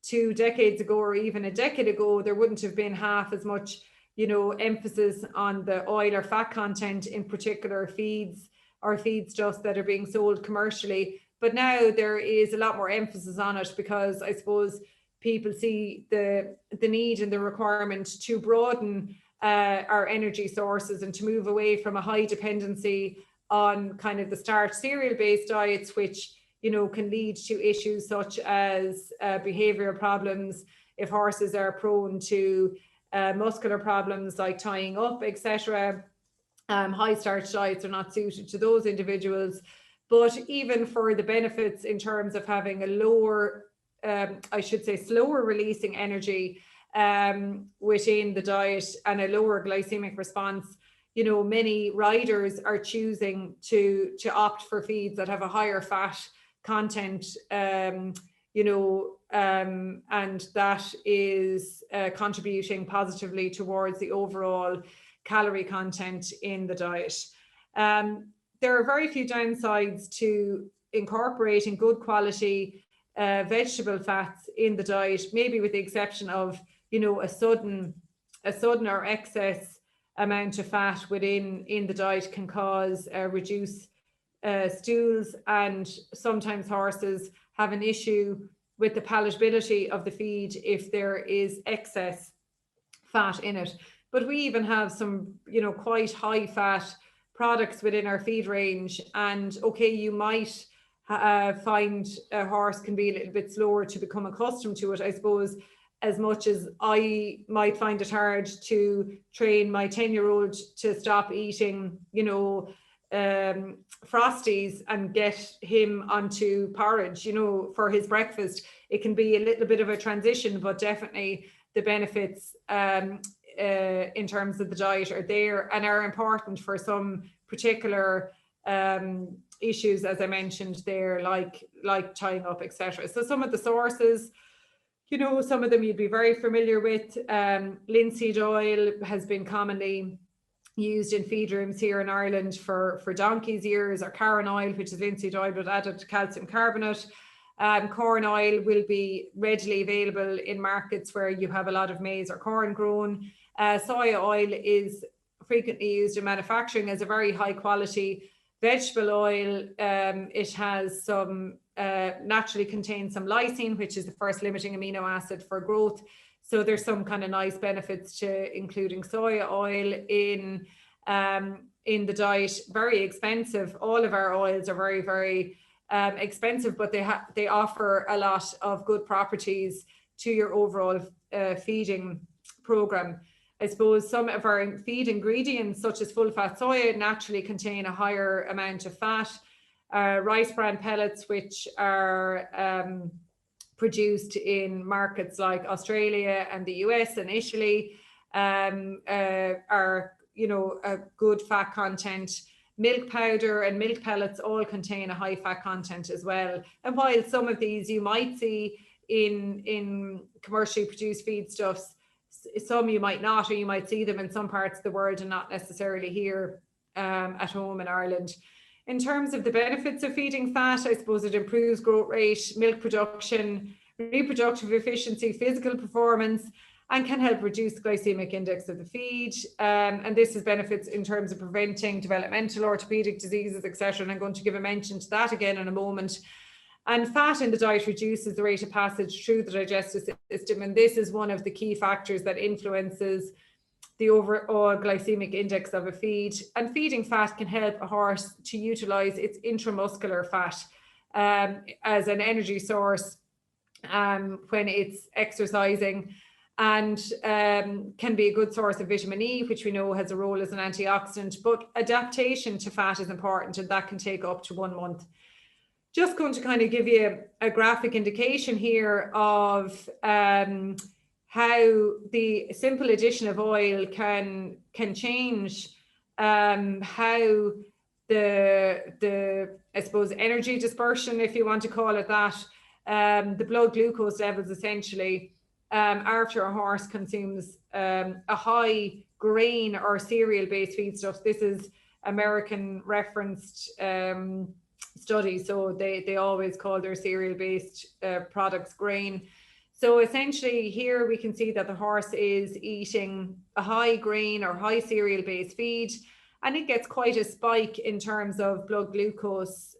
2 decades ago or even a decade ago, there wouldn't have been half as much, emphasis on the oil or fat content in particular feeds or feedstuffs that are being sold commercially. But now there is a lot more emphasis on it because I suppose people see the need and the requirement to broaden our energy sources and to move away from a high dependency on kind of the starch cereal-based diets, which can lead to issues such as behavioral problems if horses are prone to muscular problems like tying up, etc. High starch diets are not suited to those individuals. But even for the benefits in terms of having a lower, slower releasing energy within the diet and a lower glycemic response, many riders are choosing to opt for feeds that have a higher fat content, you know, and that is contributing positively towards the overall calorie content in the diet. There are very few downsides to incorporating good quality vegetable fats in the diet, maybe with the exception of, you know, a sudden or excess amount of fat in the diet can cause reduced stools, and sometimes horses have an issue with the palatability of the feed if there is excess fat in it. But we even have some, you know, quite high fat products within our feed range, and okay, you might find a horse can be a little bit slower to become accustomed to it, I suppose, as much as I might find it hard to train my 10-year-old to stop eating, you know, Frosties and get him onto porridge, you know, for his breakfast. It can be a little bit of a transition, but definitely the benefits in terms of the diet are there and are important for some particular issues, as I mentioned there, like tying up, etc. So some of the sources, you know, some of them you'd be very familiar with. Linseed oil has been commonly used in feed rooms here in Ireland for donkey's ears, or Caron oil, which is linseed oil but added calcium carbonate. Corn oil will be readily available in markets where you have a lot of maize or corn grown. Soya oil is frequently used in manufacturing as a very high quality vegetable oil. It has some naturally contains some lysine, which is the first limiting amino acid for growth. So there's some kind of nice benefits to including soya oil in the diet. Very expensive. All of our oils are very, very expensive, but they offer a lot of good properties to your overall feeding program. I suppose some of our feed ingredients, such as full fat soya, naturally contain a higher amount of fat. Rice bran pellets, which are produced in markets like Australia and the US and Italy, are, you know, a good fat content. Milk powder and milk pellets all contain a high fat content as well. And while some of these you might see in commercially produced feedstuffs, some you might not, or you might see them in some parts of the world and not necessarily here at home in Ireland. In terms of the benefits of feeding fat, I suppose it improves growth rate, milk production, reproductive efficiency, physical performance, and can help reduce the glycemic index of the feed. And this has benefits in terms of preventing developmental orthopedic diseases, etc. And I'm going to give a mention to that again in a moment. And fat in the diet reduces the rate of passage through the digestive system. And this is one of the key factors that influences the overall glycemic index of a feed. And feeding fat can help a horse to utilize its intramuscular fat as an energy source when it's exercising, and can be a good source of vitamin E, which we know has a role as an antioxidant. But adaptation to fat is important, and that can take up to 1 month. Just going to kind of give you a graphic indication here of how the simple addition of oil can change how the I suppose energy dispersion, if you want to call it that, the blood glucose levels essentially after a horse consumes a high grain or cereal based feedstuff. This is American referenced study, so they always call their cereal based products grain. So essentially here we can see that the horse is eating a high grain or high cereal based feed, and it gets quite a spike in terms of blood glucose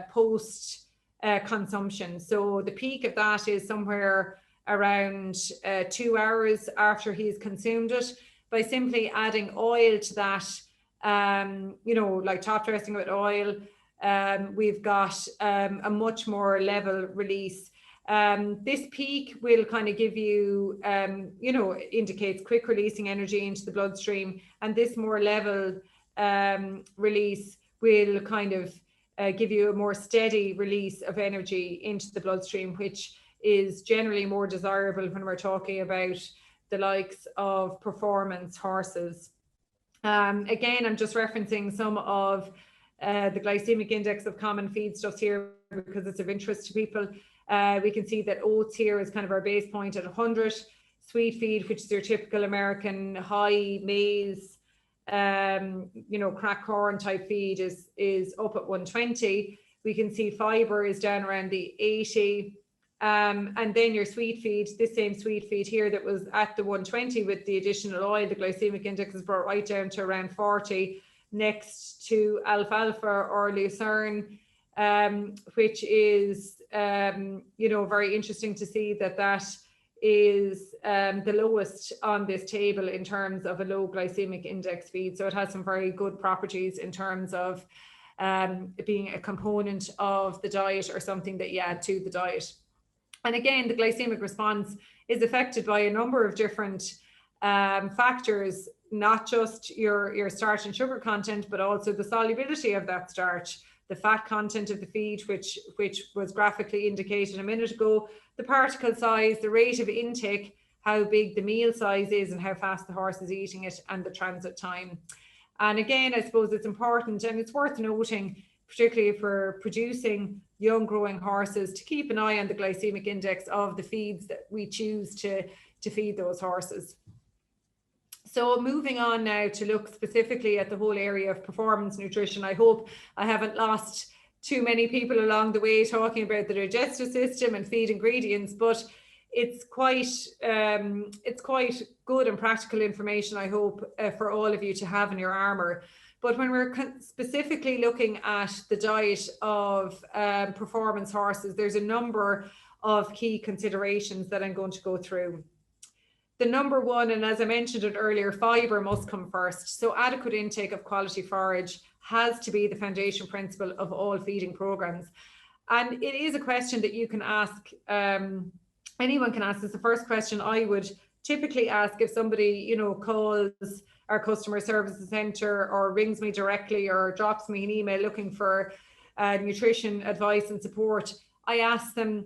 post consumption. So the peak of that is somewhere around 2 hours after he's consumed it. By simply adding oil to that, you know, like top dressing with oil, we've got a much more level release. This peak will kind of give you, you know, indicates quick releasing energy into the bloodstream, and this more level release will kind of give you a more steady release of energy into the bloodstream, which is generally more desirable when we're talking about the likes of performance horses. Again, I'm just referencing some of the glycemic index of common feedstuffs here, because it's of interest to people. We can see that oats here is kind of our base point at 100. Sweet feed, which is your typical American high maize, crack corn type feed is up at 120. We can see fiber is down around the 80. And then your sweet feed, this same sweet feed here that was at the 120 with the additional oil, the glycemic index is brought right down to around 40, next to alfalfa or lucerne, which is, very interesting to see that is the lowest on this table in terms of a low glycemic index feed. So it has some very good properties in terms of being a component of the diet or something that you add to the diet. And again, the glycemic response is affected by a number of different factors, not just your starch and sugar content, but also the solubility of that starch, the fat content of the feed, which was graphically indicated a minute ago, the particle size, the rate of intake, how big the meal size is and how fast the horse is eating it, and the transit time. And again, I suppose it's important and it's worth noting, particularly if we're producing young growing horses, to keep an eye on the glycemic index of the feeds that we choose to feed those horses. So moving on now to look specifically at the whole area of performance nutrition. I hope I haven't lost too many people along the way talking about the digestive system and feed ingredients, but it's quite good and practical information, I hope, for all of you to have in your armour. But when we're specifically looking at the diet of performance horses, there's a number of key considerations that I'm going to go through. The number one, and as I mentioned it earlier, fibre must come first. So adequate intake of quality forage has to be the foundation principle of all feeding programs. And it is a question that you can ask, anyone can ask. It's the first question I would typically ask if somebody, calls our customer services centre or rings me directly or drops me an email looking for nutrition advice and support. I ask them,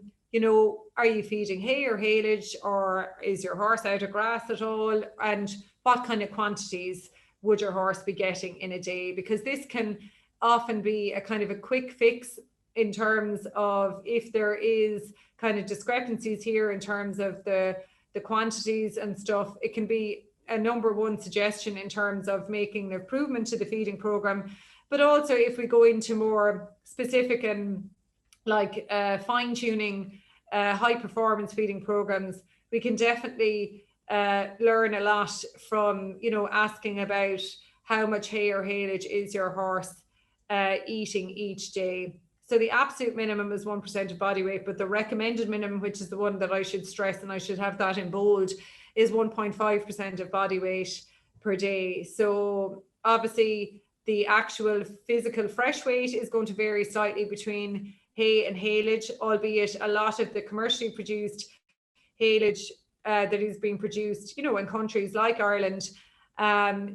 are you feeding hay or haylage, or is your horse out of grass at all? And what kind of quantities would your horse be getting in a day? Because this can often be a kind of a quick fix in terms of if there is kind of discrepancies here in terms of the quantities and stuff. It can be a number one suggestion in terms of making an improvement to the feeding program. But also if we go into more specific and like fine-tuning high performance feeding programs, we can definitely learn a lot from, asking about how much hay or haylage is your horse eating each day. So the absolute minimum is 1% of body weight, but the recommended minimum, which is the one that I should stress, and I should have that in bold, is 1.5% of body weight per day. So obviously the actual physical fresh weight is going to vary slightly between hay and haylage, albeit a lot of the commercially produced haylage that is being produced, in countries like Ireland,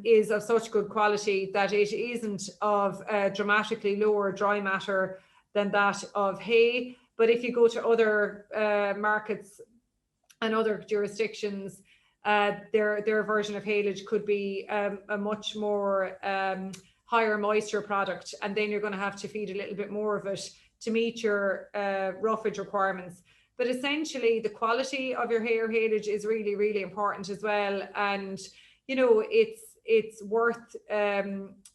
is of such good quality that it isn't of dramatically lower dry matter than that of hay. But if you go to other markets and other jurisdictions, their version of haylage could be a much more higher moisture product, and then you're going to have to feed a little bit more of it to meet your roughage requirements. But essentially the quality of your hay or haylage is really, really important as well. And, it's worth,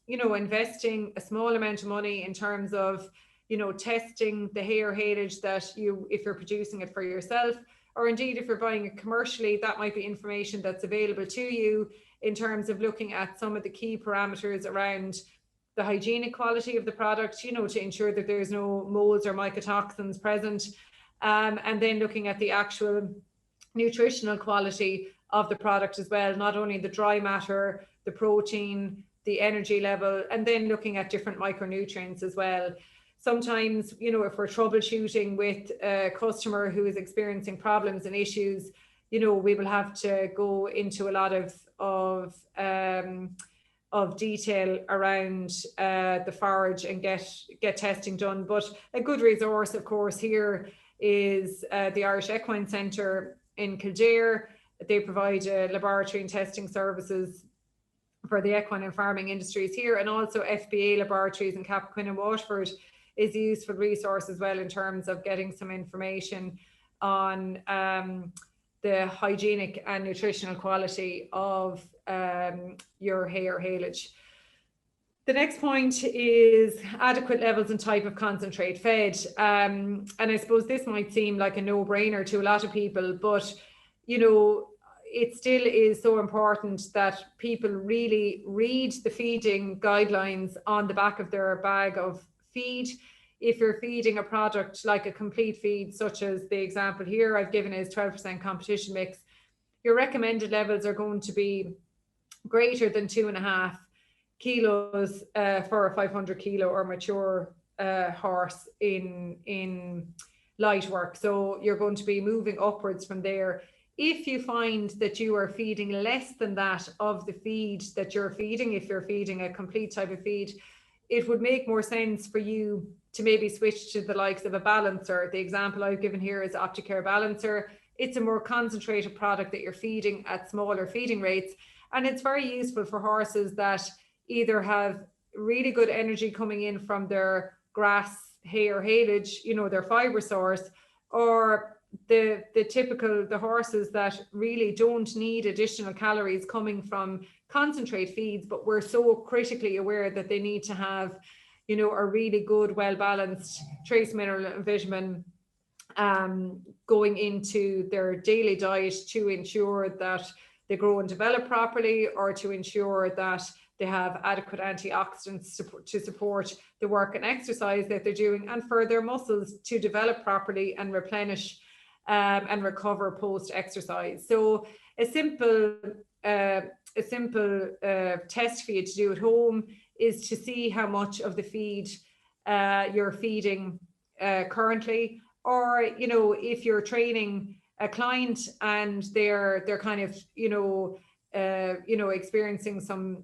investing a small amount of money in terms of, testing the hay or haylage that if you're producing it for yourself, or indeed if you're buying it commercially, that might be information that's available to you in terms of looking at some of the key parameters around the hygienic quality of the product, to ensure that there's no molds or mycotoxins present. And then looking at the actual nutritional quality of the product as well, not only the dry matter, the protein, the energy level, and then looking at different micronutrients as well. Sometimes, if we're troubleshooting with a customer who is experiencing problems and issues, we will have to go into a lot of detail around the forage and get testing done. But a good resource, of course, here is the Irish Equine Centre in Kildare. They provide laboratory and testing services for the equine and farming industries here, and also FBA laboratories in Cappoquin and Waterford is a useful resource as well in terms of getting some information on the hygienic and nutritional quality of your hay or haylage. The next point is adequate levels and type of concentrate fed. And I suppose this might seem like a no-brainer to a lot of people, but you know, it still is so important that people really read the feeding guidelines on the back of their bag of feed. If you're feeding a product like a complete feed, such as the example here I've given is 12% competition mix, your recommended levels are going to be greater than 2.5 kilos for a 500 kilo or mature horse in light work. So you're going to be moving upwards from there. If you find that you are feeding less than that of the feed that you're feeding, if you're feeding a complete type of feed, it would make more sense for you to maybe switch to the likes of a balancer. The example I've given here is Opticare Balancer. It's a more concentrated product that you're feeding at smaller feeding rates. And it's very useful for horses that either have really good energy coming in from their grass, hay or haylage, you know, their fiber source, or the horses that really don't need additional calories coming from concentrate feeds, but we're so critically aware that they need to have, you know, a really good, well-balanced trace mineral and vitamin going into their daily diet to ensure that they grow and develop properly, or to ensure that they have adequate antioxidants to support the work and exercise that they're doing, and for their muscles to develop properly and replenish and recover post-exercise. So a simple test for you to do at home is to see how much of the feed you're feeding currently, or you know, if you're training a client and they're kind of experiencing some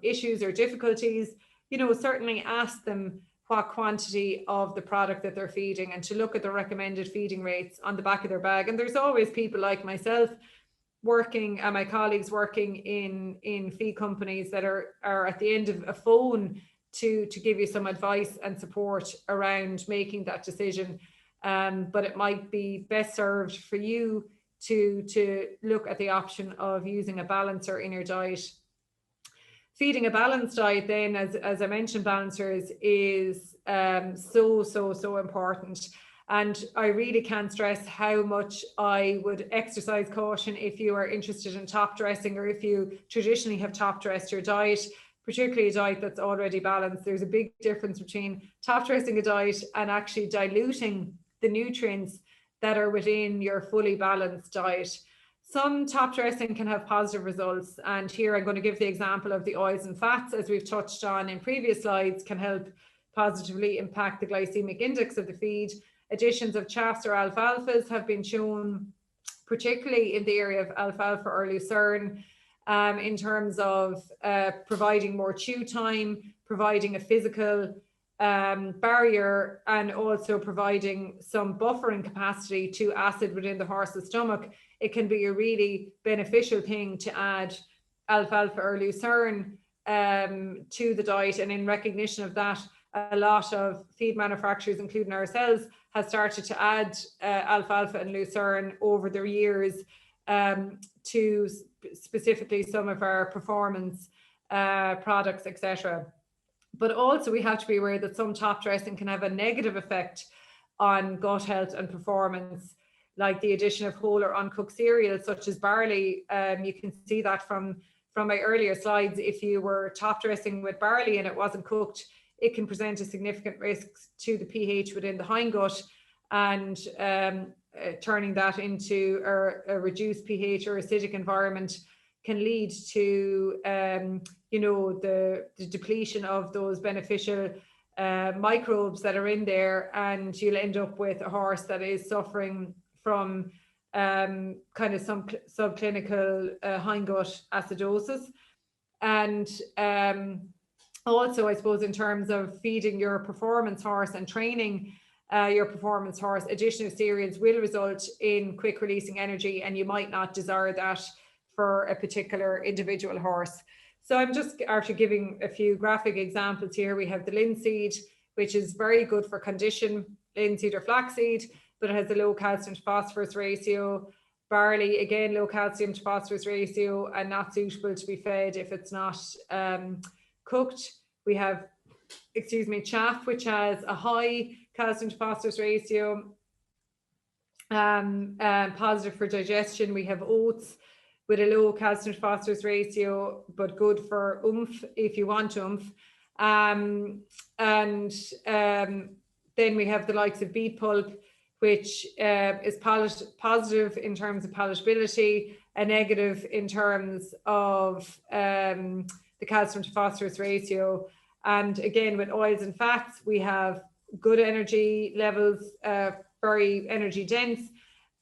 issues or difficulties, you know, certainly ask them what quantity of the product that they're feeding, and to look at the recommended feeding rates on the back of their bag. And there's always people like myself working and my colleagues working in feed companies that are at the end of a phone to give you some advice and support around making that decision. But it might be best served for you to look at the option of using a balancer in your diet. Feeding a balanced diet then, as I mentioned, balancers is so important. And I really can't stress how much I would exercise caution if you are interested in top dressing, or if you traditionally have top dressed your diet, particularly a diet that's already balanced. There's a big difference between top dressing a diet and actually diluting the nutrients that are within your fully balanced diet. Some top dressing can have positive results, and here I'm going to give the example of the oils and fats, as we've touched on in previous slides, can help positively impact the glycemic index of the feed. Additions of chaffs or alfalfas have been shown, particularly in the area of alfalfa or lucerne, in terms of providing more chew time, providing a physical barrier, and also providing some buffering capacity to acid within the horse's stomach. It can be a really beneficial thing to add alfalfa or lucerne to the diet. And in recognition of that, a lot of feed manufacturers, including ourselves, have started to add alfalfa and lucerne over the years to specifically some of our performance products, etc. But also we have to be aware that some top dressing can have a negative effect on gut health and performance, like the addition of whole or uncooked cereals such as barley. You can see that from my earlier slides. If you were top dressing with barley and it wasn't cooked, it can present a significant risk to the pH within the hindgut, and turning that into a reduced pH or acidic environment can lead to the depletion of those beneficial microbes that are in there, and you'll end up with a horse that is suffering from kind of some subclinical hindgut acidosis. And also, I suppose, in terms of feeding your performance horse and training your performance horse, addition of cereals will result in quick releasing energy, and you might not desire that for a particular individual horse. So I'm just after giving a few graphic examples here. We have the linseed, which is very good for condition, linseed or flaxseed, but it has a low calcium to phosphorus ratio. Barley, again, low calcium to phosphorus ratio and not suitable to be fed if it's not cooked. We have, chaff, which has a high calcium to phosphorus ratio, positive for digestion. We have oats with a low calcium to phosphorus ratio, but good for oomph if you want oomph. Then we have the likes of beet pulp, which is positive in terms of palatability, and negative in terms of the calcium to phosphorus ratio. And again, with oils and fats, we have good energy levels, very energy dense,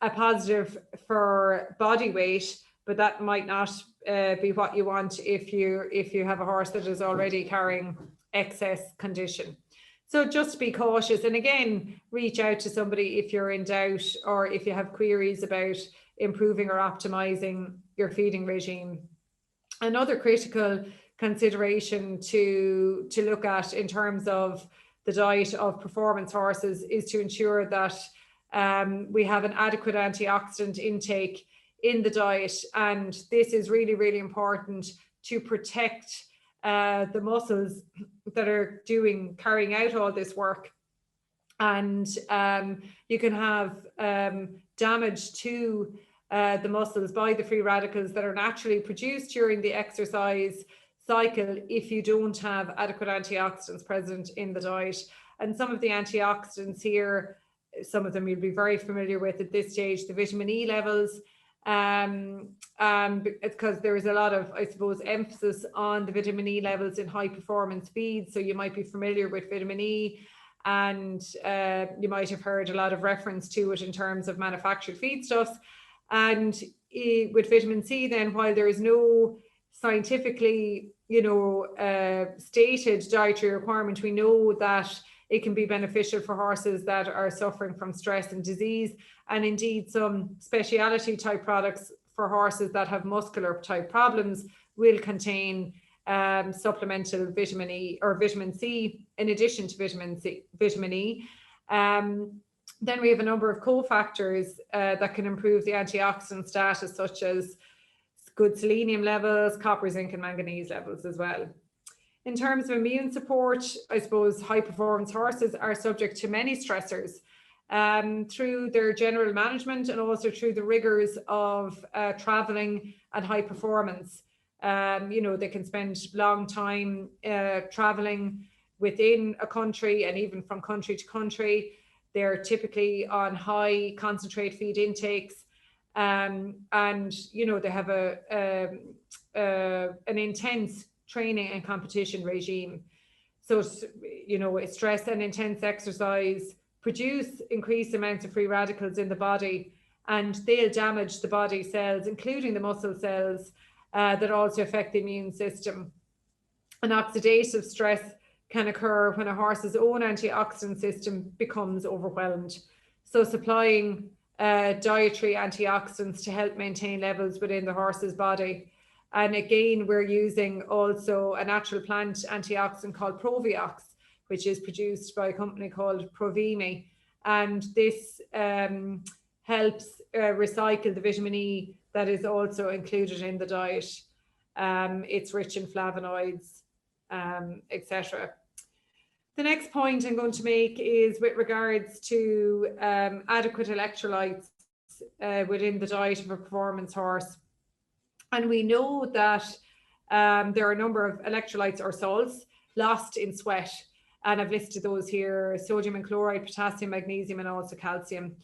a positive for body weight, but that might not be what you want if you have a horse that is already carrying excess condition. So just be cautious, and again, reach out to somebody if you're in doubt or if you have queries about improving or optimizing your feeding regime. Another critical consideration to look at in terms of the diet of performance horses is to ensure that we have an adequate antioxidant intake in the diet, and this is really, really important to protect the muscles that are carrying out all this work. And you can have damage to the muscles by the free radicals that are naturally produced during the exercise cycle if you don't have adequate antioxidants present in the diet. And some of the antioxidants here, some of them you'll be very familiar with at this stage, the vitamin E levels, because there is a lot of, I suppose, emphasis on the vitamin E levels in high performance feeds. So you might be familiar with vitamin E, and you might have heard a lot of reference to it in terms of manufactured feedstuffs. And with vitamin C, then, while there is no scientifically, stated dietary requirement, we know that it can be beneficial for horses that are suffering from stress and disease, and indeed some speciality type products for horses that have muscular type problems will contain supplemental vitamin E or vitamin C in addition to vitamin E. Then we have a number of cofactors that can improve the antioxidant status, such as good selenium levels, copper, zinc, and manganese levels as well. In terms of immune support, I suppose high performance horses are subject to many stressors through their general management and also through the rigors of traveling and high performance. They can spend long time traveling within a country and even from country to country. They're typically on high concentrate feed intakes, and they have an intense training and competition regime. So stress and intense exercise produce increased amounts of free radicals in the body, and they'll damage the body cells, including the muscle cells that also affect the immune system. And oxidative stress can occur when a horse's own antioxidant system becomes overwhelmed. So supplying dietary antioxidants to help maintain levels within the horse's body. And again, we're using also a natural plant antioxidant called Proviox, which is produced by a company called Provimi. And this helps recycle the vitamin E that is also included in the diet. It's rich in flavonoids, etc. The next point I'm going to make is with regards to adequate electrolytes within the diet of a performance horse. And we know that there are a number of electrolytes or salts lost in sweat. And I've listed those here: sodium and chloride, potassium, magnesium, and also calcium.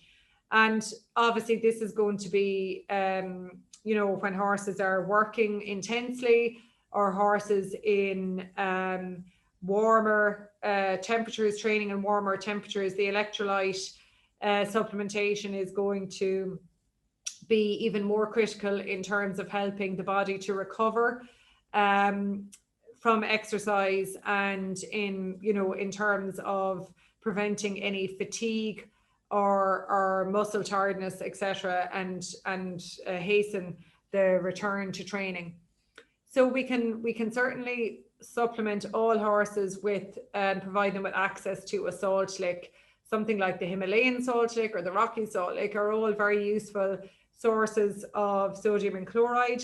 And obviously this is going to be, when horses are working intensely or horses in warmer temperatures, training in warmer temperatures, the electrolyte supplementation is going to be even more critical in terms of helping the body to recover from exercise, and in terms of preventing any fatigue or muscle tiredness, etc., and hasten the return to training. So we can certainly supplement all horses with and provide them with access to a salt lick. Something like the Himalayan salt lick or the Rocky salt lick are all very useful sources of sodium and chloride.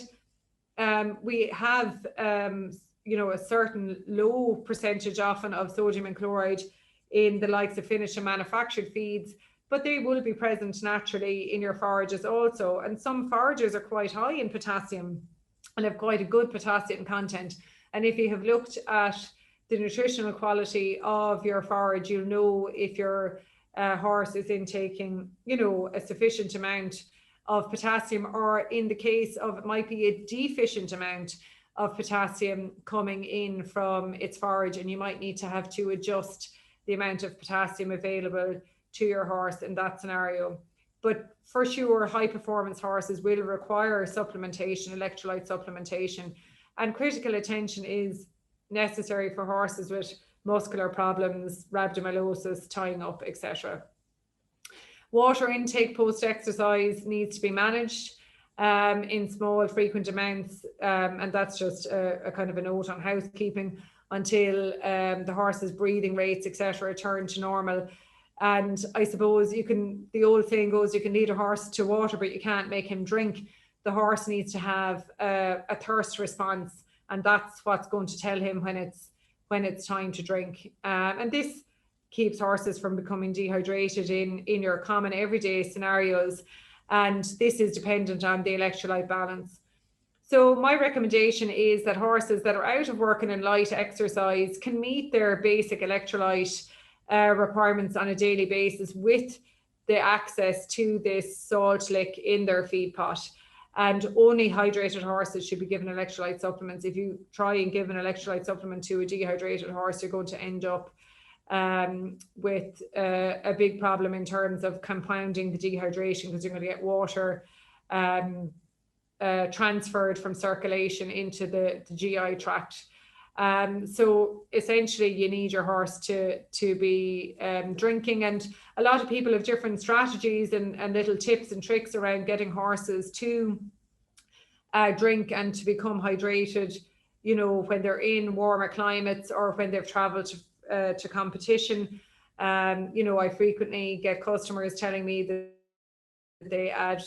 We have, a certain low percentage often of sodium and chloride in the likes of finished and manufactured feeds, but they will be present naturally in your forages also. And some forages are quite high in potassium and have quite a good potassium content. And if you have looked at the nutritional quality of your forage, you'll know if your horse is intaking, a sufficient amount of potassium, or in the case of it might be a deficient amount of potassium coming in from its forage, and you might need to have to adjust the amount of potassium available to your horse in that scenario. But for sure, high performance horses will require supplementation, electrolyte supplementation, and critical attention is necessary for horses with muscular problems, rhabdomyolysis, tying up, etc. Water intake post-exercise needs to be managed in small, frequent amounts, and that's just a kind of a note on housekeeping until the horse's breathing rates, etc., return to normal. And I suppose the old saying goes, you can lead a horse to water, but you can't make him drink. The horse needs to have a thirst response, and that's what's going to tell him when it's time to drink. And this keeps horses from becoming dehydrated in your common everyday scenarios. And this is dependent on the electrolyte balance. So my recommendation is that horses that are out of work and in light exercise can meet their basic electrolyte requirements on a daily basis with the access to this salt lick in their feed pot. And only hydrated horses should be given electrolyte supplements. If you try and give an electrolyte supplement to a dehydrated horse, you're going to end up with a big problem in terms of compounding the dehydration, because you're going to get water transferred from circulation into the GI tract. So essentially you need your horse to be drinking, and a lot of people have different strategies and little tips and tricks around getting horses to drink and to become hydrated, when they're in warmer climates or when they've traveled to competition. I frequently get customers telling me that they add,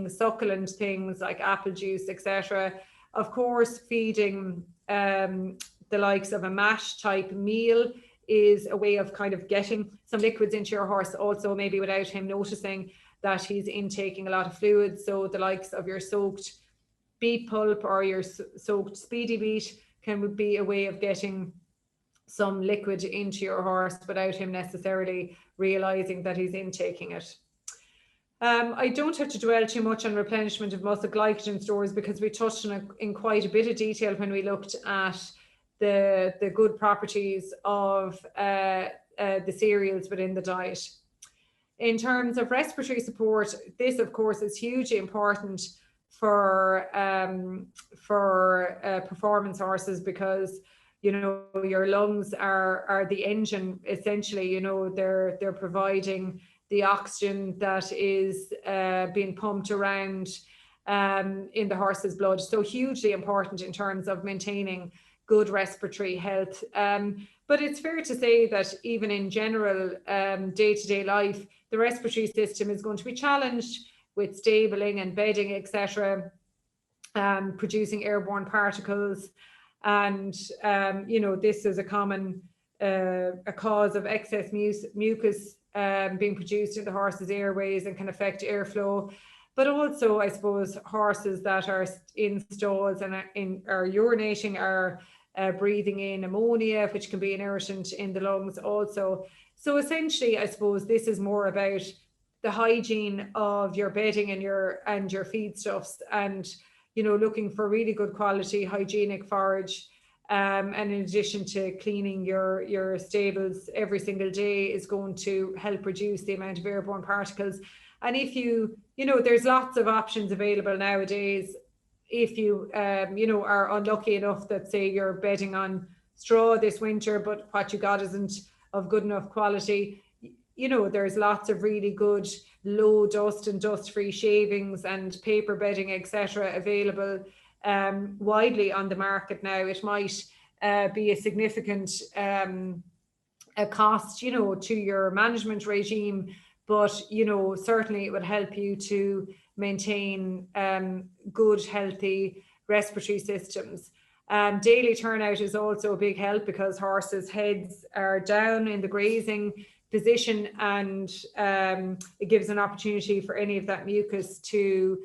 succulent things like apple juice, etc. Of course, feeding the likes of a mash type meal is a way of kind of getting some liquids into your horse also, maybe without him noticing that he's intaking a lot of fluids. So the likes of your soaked beet pulp or your soaked speedy beet can be a way of getting some liquid into your horse without him necessarily realizing that he's intaking it. I don't have to dwell too much on replenishment of muscle glycogen stores, because we touched on it in quite a bit of detail when we looked at the good properties of the cereals within the diet. In terms of respiratory support, this of course is hugely important for performance horses, because your lungs are the engine essentially. They're providing the oxygen that is being pumped around in the horse's blood. So hugely important in terms of maintaining good respiratory health. But it's fair to say that even in general day-to-day life, the respiratory system is going to be challenged with stabling and bedding, etc., producing airborne particles. And, this is a common a cause of excess mucus being produced in the horse's airways and can affect airflow. But also, I suppose, horses that are in stalls and are urinating are breathing in ammonia, which can be an irritant in the lungs also. So essentially, I suppose this is more about the hygiene of your bedding and your feedstuffs, and looking for really good quality hygienic forage. And in addition to cleaning your stables every single day is going to help reduce the amount of airborne particles. And if there's lots of options available nowadays. If you are unlucky enough that, say, you're bedding on straw this winter, but what you got isn't of good enough quality, there's lots of really good low dust and dust-free shavings and paper bedding, etc., available widely on the market now. It might be a significant a cost, you know, to your management regime, but, you know, certainly it would help you to maintain good, healthy respiratory systems. Daily turnout is also a big help because horses' heads are down in the grazing position, and it gives an opportunity for any of that mucus to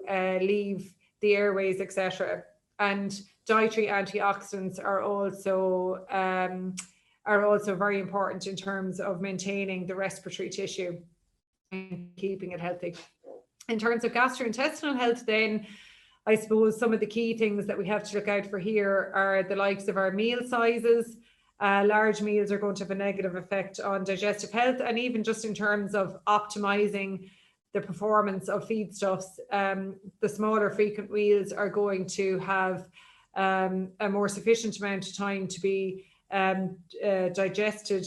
leave the airways, etc. And dietary antioxidants are also very important in terms of maintaining the respiratory tissue and keeping it healthy. In terms of gastrointestinal health, then, I suppose some of the key things that we have to look out for here are the likes of our meal sizes. Large meals are going to have a negative effect on digestive health, and even just in terms of optimizing the performance of feedstuffs, the smaller frequent meals are going to have a more sufficient amount of time to be digested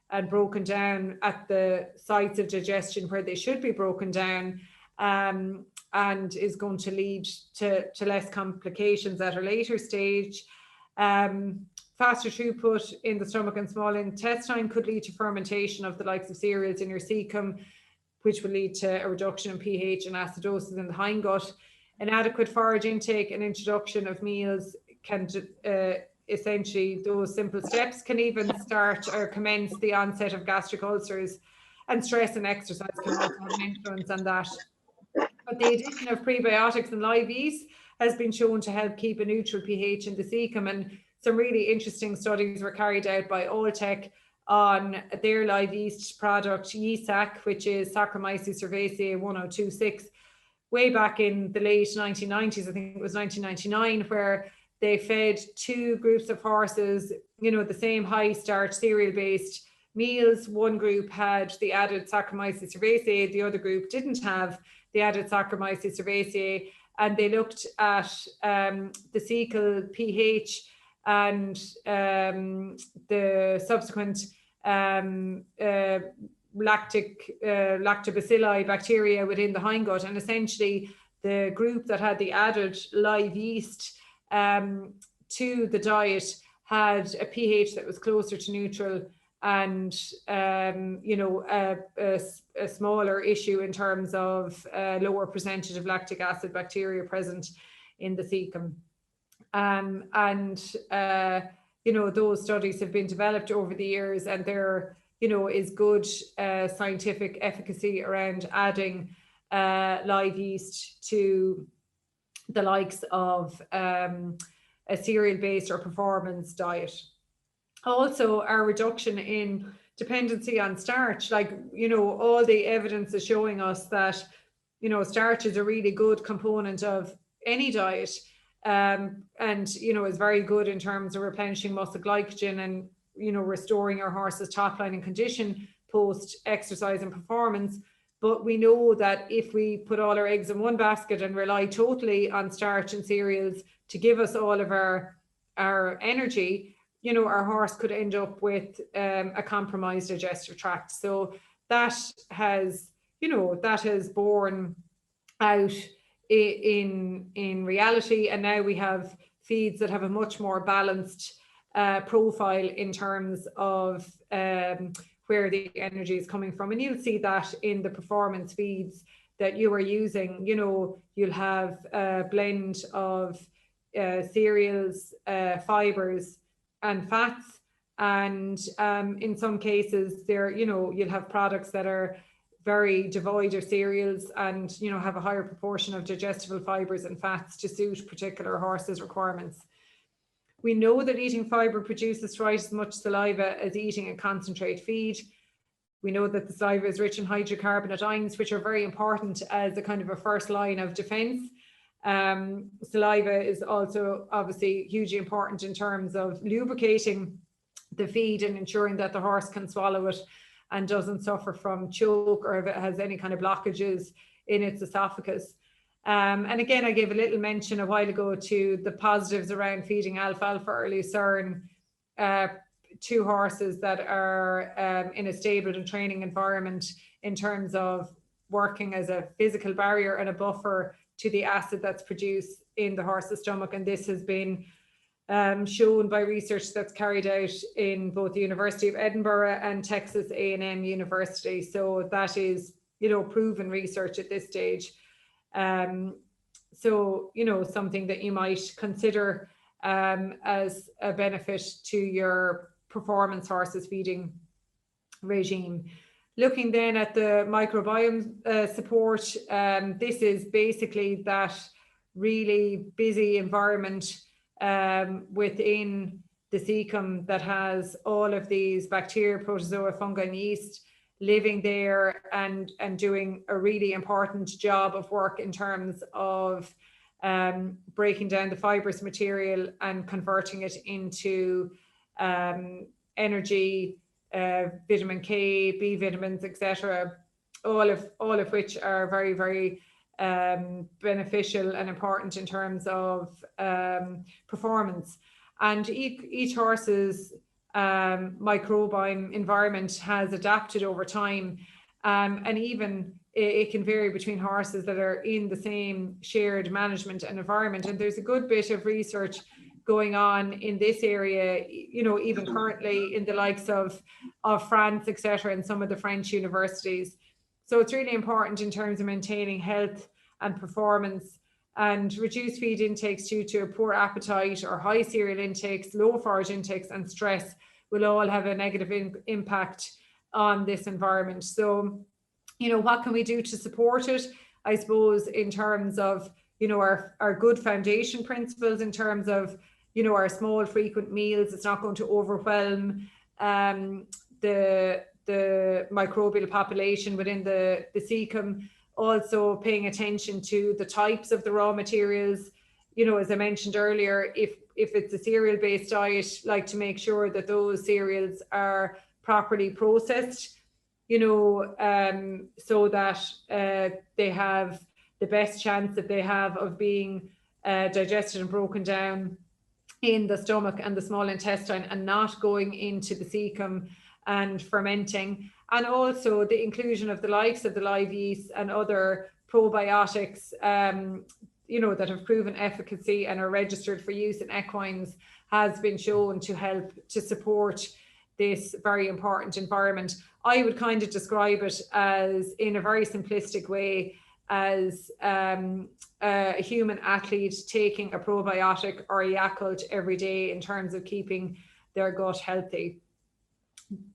and broken down at the sites of digestion where they should be broken down, and is going to lead to less complications at a later stage. Faster throughput in the stomach and small intestine could lead to fermentation of the likes of cereals in your cecum, which will lead to a reduction in pH and acidosis in the hindgut. Inadequate forage intake and introduction of meals can essentially, those simple steps can even start or commence the onset of gastric ulcers, and stress and exercise can also have an influence on that. But the addition of prebiotics and live yeast has been shown to help keep a neutral pH in the cecum, and some really interesting studies were carried out by Alltech on their live yeast product, Yeasac, which is Saccharomyces cerevisiae 1026, way back in the late 1990s, I think it was 1999, where they fed two groups of horses, you know, the same high starch cereal-based meals. One group had the added Saccharomyces cerevisiae, the other group didn't have the added Saccharomyces cerevisiae, and they looked at the cecal pH and the subsequent lactobacilli bacteria within the hindgut, and essentially the group that had the added live yeast to the diet had a pH that was closer to neutral, and you know, a smaller issue in terms of lower percentage of lactic acid bacteria present in the cecum. You know, those studies have been developed over the years, and there, you know, is good scientific efficacy around adding live yeast to the likes of a cereal-based or performance diet. Also, our reduction in dependency on starch, like, you know, all the evidence is showing us that, you know, starch is a really good component of any diet, and, you know, is very good in terms of replenishing muscle glycogen and, you know, restoring our horse's top line and condition post exercise and performance. But we know that if we put all our eggs in one basket and rely totally on starch and cereals to give us all of our energy, you know, our horse could end up with a compromised digestive tract. So that has, you know, that has borne out in reality, and now we have feeds that have a much more balanced profile in terms of where the energy is coming from. And you'll see that in the performance feeds that you are using. You know, you'll have a blend of cereals, fibers and fats, and in some cases there, you know, you'll have products that are very devoid of cereals and, you know, have a higher proportion of digestible fibers and fats to suit particular horses' requirements. We know that eating fiber produces twice as much saliva as eating a concentrate feed. We know that the saliva is rich in hydrocarbonate ions, which are very important as a kind of a first line of defense. Saliva is also obviously hugely important in terms of lubricating the feed and ensuring that the horse can swallow it and doesn't suffer from choke, or if it has any kind of blockages in its esophagus. And again, I gave a little mention a while ago to the positives around feeding alfalfa or lucerne to horses that are in a stable and training environment in terms of working as a physical barrier and a buffer to the acid that's produced in the horse's stomach. And this has been shown by research that's carried out in both the University of Edinburgh and Texas A&M University. So that is, proven research at this stage. So, something that you might consider as a benefit to your performance horses feeding regime. Looking then at the microbiome support, this is basically that really busy environment within the cecum that has all of these bacteria, protozoa, fungi and yeast living there and doing a really important job of work in terms of breaking down the fibrous material and converting it into energy, vitamin K, B vitamins, etc. All of which are very, very beneficial and important in terms of performance. And each horse's microbiome environment has adapted over time, and even it can vary between horses that are in the same shared management and environment. And there's a good bit of research going on in this area, even currently in the likes of France, etc., and some of the French universities. So it's really important in terms of maintaining health and performance. And reduced feed intakes due to a poor appetite or high cereal intakes, low forage intakes and stress will all have a negative impact on this environment. So, what can we do to support it? I suppose in terms of, our good foundation principles, in terms of, our small frequent meals. It's not going to overwhelm the microbial population within the cecum. Also paying attention to the types of the raw materials. As I mentioned earlier, if it's a cereal based diet, like to make sure that those cereals are properly processed, so that they have the best chance that they have of being digested and broken down in the stomach and the small intestine and not going into the cecum and fermenting. And also the inclusion of the likes of the live yeast and other probiotics, that have proven efficacy and are registered for use in equines has been shown to help to support this very important environment. I would kind of describe it as, in a very simplistic way, as a human athlete taking a probiotic or a Yakult every day in terms of keeping their gut healthy.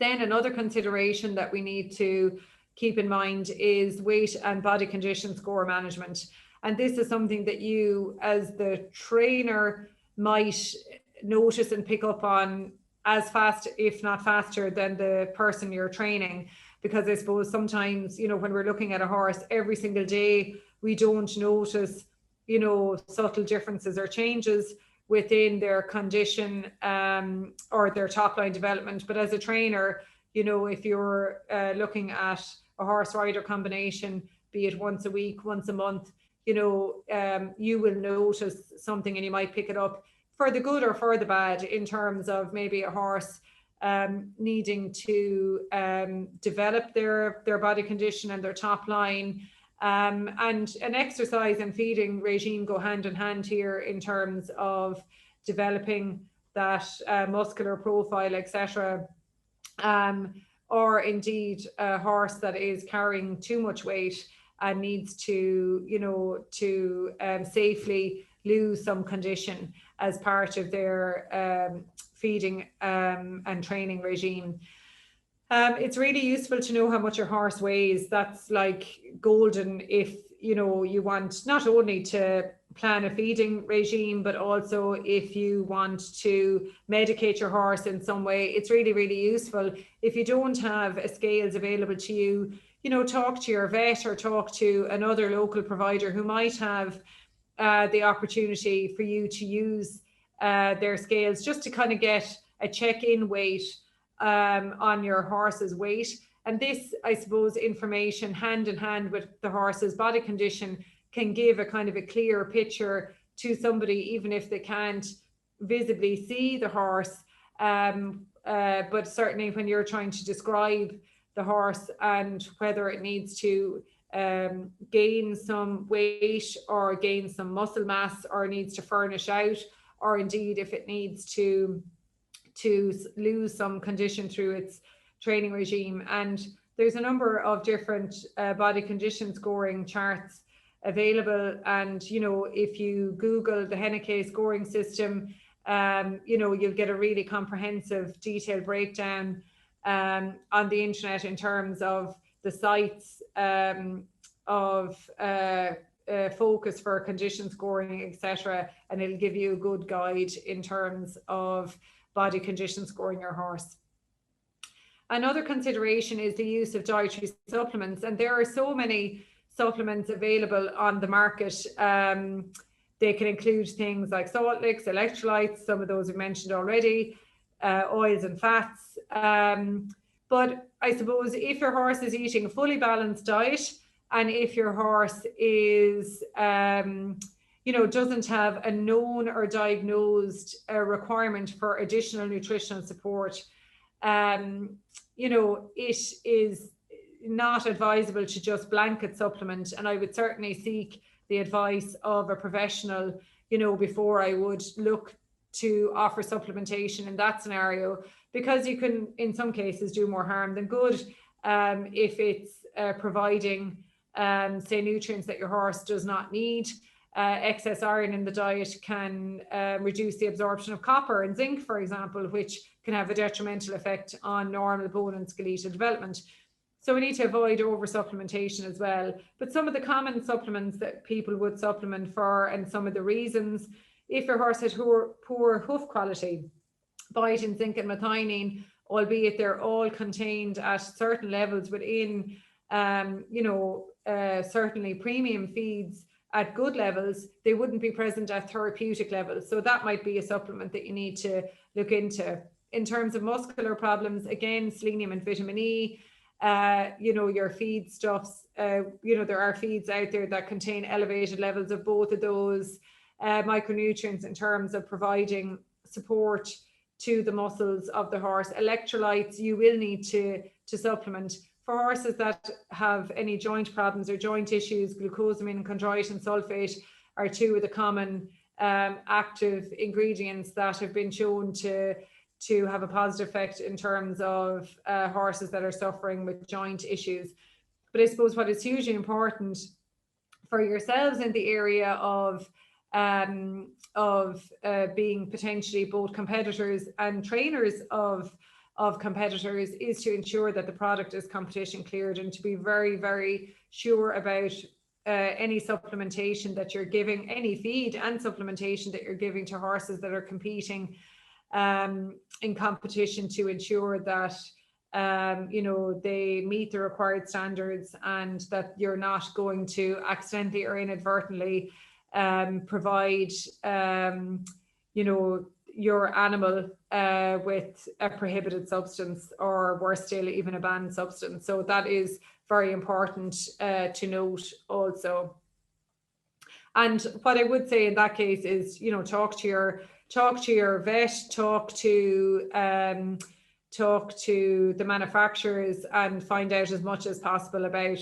Then another consideration that we need to keep in mind is weight and body condition score management. And this is something that you as the trainer might notice and pick up on as fast, if not faster, than the person you're training. Because I suppose sometimes, when we're looking at a horse every single day, we don't notice, subtle differences or changes within their condition or their top line development. But as a trainer, if you're looking at a horse rider combination, be it once a week, once a month, you will notice something and you might pick it up for the good or for the bad in terms of maybe a horse needing to develop their body condition and their top line. And an exercise and feeding regime go hand in hand here in terms of developing that muscular profile, etc. Or indeed a horse that is carrying too much weight and needs to, safely lose some condition as part of their feeding and training regime. It's really useful to know how much your horse weighs. That's like golden if you want not only to plan a feeding regime, but also if you want to medicate your horse in some way. It's really, really useful. If you don't have a scales available to you, talk to your vet or talk to another local provider who might have the opportunity for you to use their scales just to kind of get a check-in weight on your horse's weight. And this, I suppose, information hand in hand with the horse's body condition can give a kind of a clear picture to somebody, even if they can't visibly see the horse. But certainly when you're trying to describe the horse and whether it needs to gain some weight or gain some muscle mass or needs to furnish out or indeed if it needs to lose some condition through its training regime. And there's a number of different body condition scoring charts available. And, you know, if you Google the Henneke scoring system, you know, you'll get a really comprehensive, detailed breakdown on the internet in terms of the sites of focus for condition scoring, etc. And it'll give you a good guide in terms of body condition scoring your horse. Another consideration is the use of dietary supplements, and there are so many supplements available on the market. They can include things like salt licks, electrolytes, some of those we mentioned already, oils and fats. But I suppose if your horse is eating a fully balanced diet, and if your horse is, you know, doesn't have a known or diagnosed requirement for additional nutritional support, you know, it is not advisable to just blanket supplement. And I would certainly seek the advice of a professional, you know, before I would look to offer supplementation in that scenario, because you can, in some cases, do more harm than good if it's providing, say, nutrients that your horse does not need. Excess iron in the diet can reduce the absorption of copper and zinc, for example, which can have a detrimental effect on normal bone and skeletal development. So we need to avoid over supplementation as well. But some of the common supplements that people would supplement for, and some of the reasons: if your horse has poor hoof quality, biotin, zinc and methionine, albeit they're all contained at certain levels within, you know, certainly premium feeds at good levels, they wouldn't be present at therapeutic levels. So that might be a supplement that you need to look into. In terms of muscular problems, again, selenium and vitamin E, you know, your feed stuffs, you know, there are feeds out there that contain elevated levels of both of those micronutrients in terms of providing support to the muscles of the horse. Electrolytes, you will need to supplement. For horses that have any joint problems or joint issues, glucosamine and chondroitin sulfate are two of the common active ingredients that have been shown to have a positive effect in terms of horses that are suffering with joint issues. But I suppose what is hugely important for yourselves in the area of being potentially both competitors and trainers of competitors is to ensure that the product is competition cleared, and to be very, very sure about any supplementation that you're giving, any feed and supplementation that you're giving to horses that are competing in competition, to ensure that you know, they meet the required standards, and that you're not going to accidentally or inadvertently provide you know, your animal with a prohibited substance, or worse still, even a banned substance. So that is very important to note also. And what I would say in that case is, you know, talk to your vet, talk to the manufacturers, and find out as much as possible about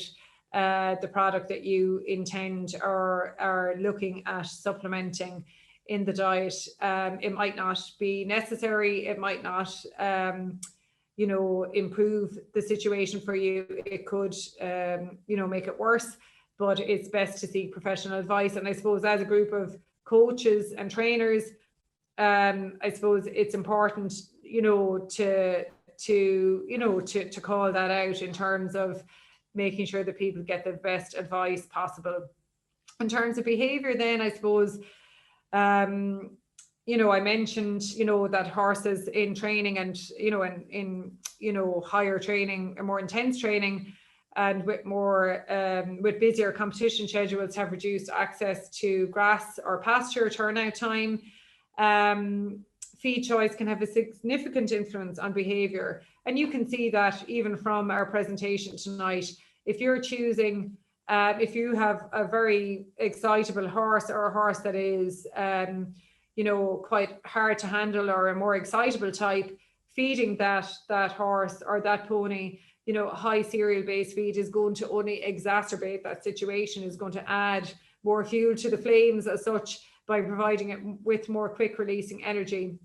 the product that you intend or are looking at supplementing in the diet. It might not be necessary, it might not you know, improve the situation for you, it could you know, make it worse, but it's best to seek professional advice. And I suppose as a group of coaches and trainers, I suppose it's important, you know, to call that out in terms of making sure that people get the best advice possible. In terms of behavior then, I suppose, you know, I mentioned, you know, that horses in training and, you know, in you know, higher training or more intense training, and with more with busier competition schedules, have reduced access to grass or pasture turnout time. Feed choice can have a significant influence on behavior, and you can see that even from our presentation tonight. If you're choosing, if you have a very excitable horse, or a horse that is you know, quite hard to handle, or a more excitable type, feeding that horse or that pony, you know, high cereal based feed is going to only exacerbate that situation, is going to add more fuel to the flames as such. by providing it with more quick releasing energy.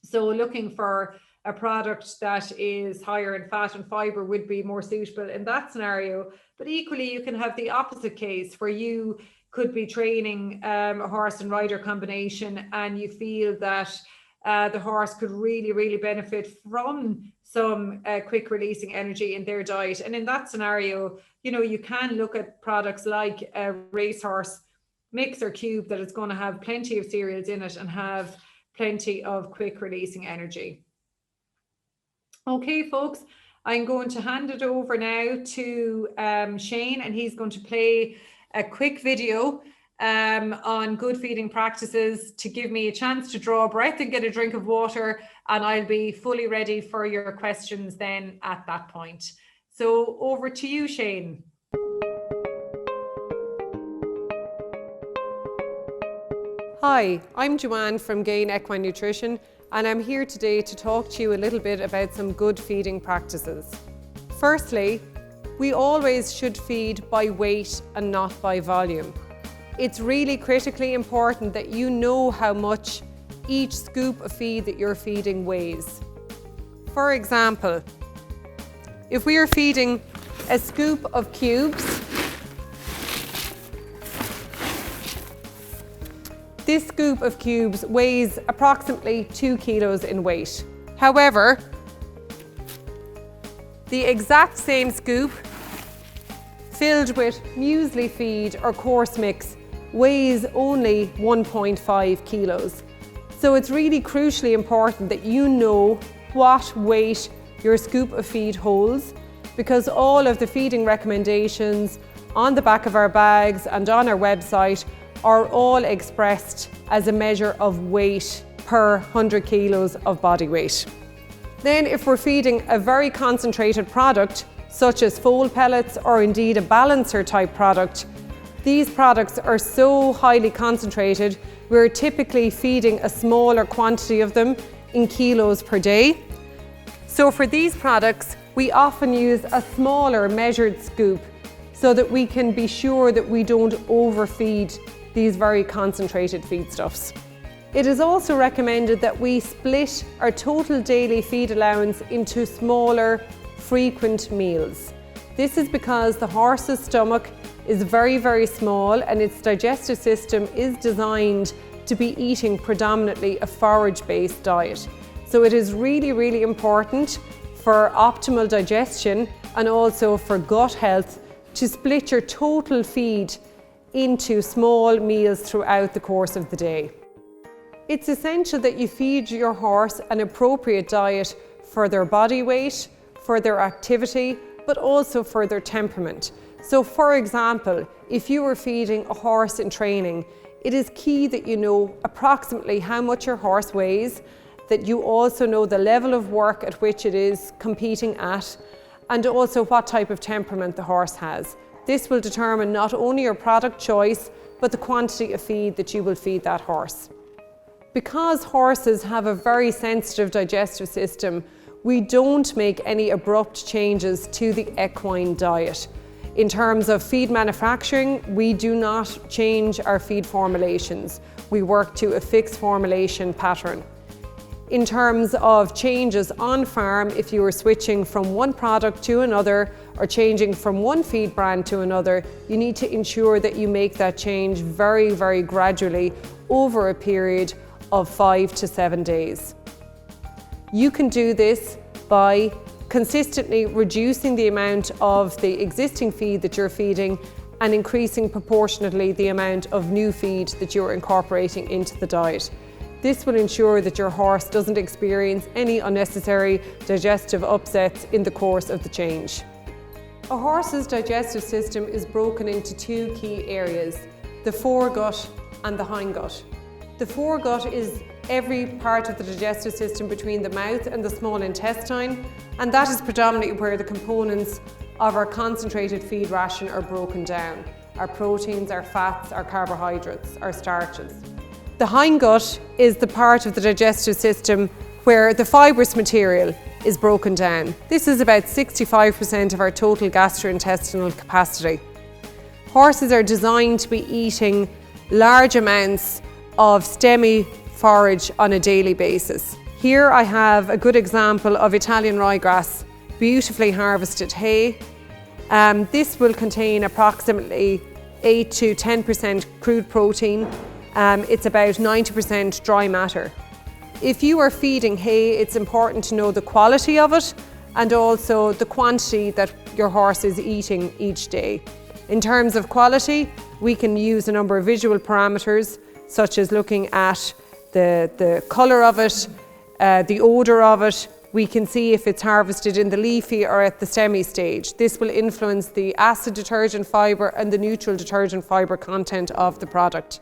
So looking for a product that is higher in fat and fiber would be more suitable in that scenario. But equally, you can have the opposite case where you could be training a horse and rider combination, and you feel that the horse could really benefit from some quick releasing energy in their diet. And in that scenario, you know, you can look at products like a racehorse mix or cube that is going to have plenty of cereals in it and have plenty of quick releasing energy. Okay, folks, I'm going to hand it over now to Shane, and he's going to play a quick video on good feeding practices to give me a chance to draw a breath and get a drink of water, and I'll be fully ready for your questions then at that point. So over to you, Shane. Hi, I'm Joanne from Gain Equine Nutrition, and I'm here today to talk to you a little bit about some good feeding practices. Firstly, we always should feed by weight and not by volume. It's really critically important that you know how much each scoop of feed that you're feeding weighs. For example, if we are feeding a scoop of cubes, this scoop of cubes weighs approximately 2 kilos in weight. However, the exact same scoop filled with muesli feed or coarse mix weighs only 1.5 kilos. So it's really crucially important that you know what weight your scoop of feed holds, because all of the feeding recommendations on the back of our bags and on our website are all expressed as a measure of weight per 100 kilos of body weight. Then if we're feeding a very concentrated product, such as foal pellets or indeed a balancer type product, these products are so highly concentrated, we're typically feeding a smaller quantity of them in kilos per day. So for these products, we often use a smaller measured scoop so that we can be sure that we don't overfeed these very concentrated feedstuffs. It is also recommended that we split our total daily feed allowance into smaller, frequent meals. This is because the horse's stomach is very small and its digestive system is designed to be eating predominantly a forage-based diet. So it is really important for optimal digestion and also for gut health to split your total feed into small meals throughout the course of the day. It's essential that you feed your horse an appropriate diet for their body weight, for their activity, but also for their temperament. So for example, if you were feeding a horse in training, it is key that you know approximately how much your horse weighs, that you also know the level of work at which it is competing at, and also what type of temperament the horse has. This will determine not only your product choice, but the quantity of feed that you will feed that horse. Because horses have a very sensitive digestive system, we don't make any abrupt changes to the equine diet. In terms of feed manufacturing, we do not change our feed formulations. We work to a fixed formulation pattern. In terms of changes on farm, if you are switching from one product to another or changing from one feed brand to another, you need to ensure that you make that change very gradually over a period of 5 to 7 days. You can do this by consistently reducing the amount of the existing feed that you're feeding and increasing proportionately the amount of new feed that you're incorporating into the diet. This will ensure that your horse doesn't experience any unnecessary digestive upsets in the course of the change. A horse's digestive system is broken into two key areas, the foregut and the hindgut. The foregut is every part of the digestive system between the mouth and the small intestine, and that is predominantly where the components of our concentrated feed ration are broken down. Our proteins, our fats, our carbohydrates, our starches. The hindgut is the part of the digestive system where the fibrous material is broken down. This is about 65% of our total gastrointestinal capacity. Horses are designed to be eating large amounts of stemmy forage on a daily basis. Here I have a good example of Italian ryegrass, beautifully harvested hay. This will contain approximately 8 to 10% crude protein. It's about 90% dry matter. If you are feeding hay, it's important to know the quality of it and also the quantity that your horse is eating each day. In terms of quality, we can use a number of visual parameters, such as looking at the colour of it, the odour of it. We can see if it's harvested in the leafy or at the stemmy stage. This will influence the acid detergent fibre and the neutral detergent fibre content of the product.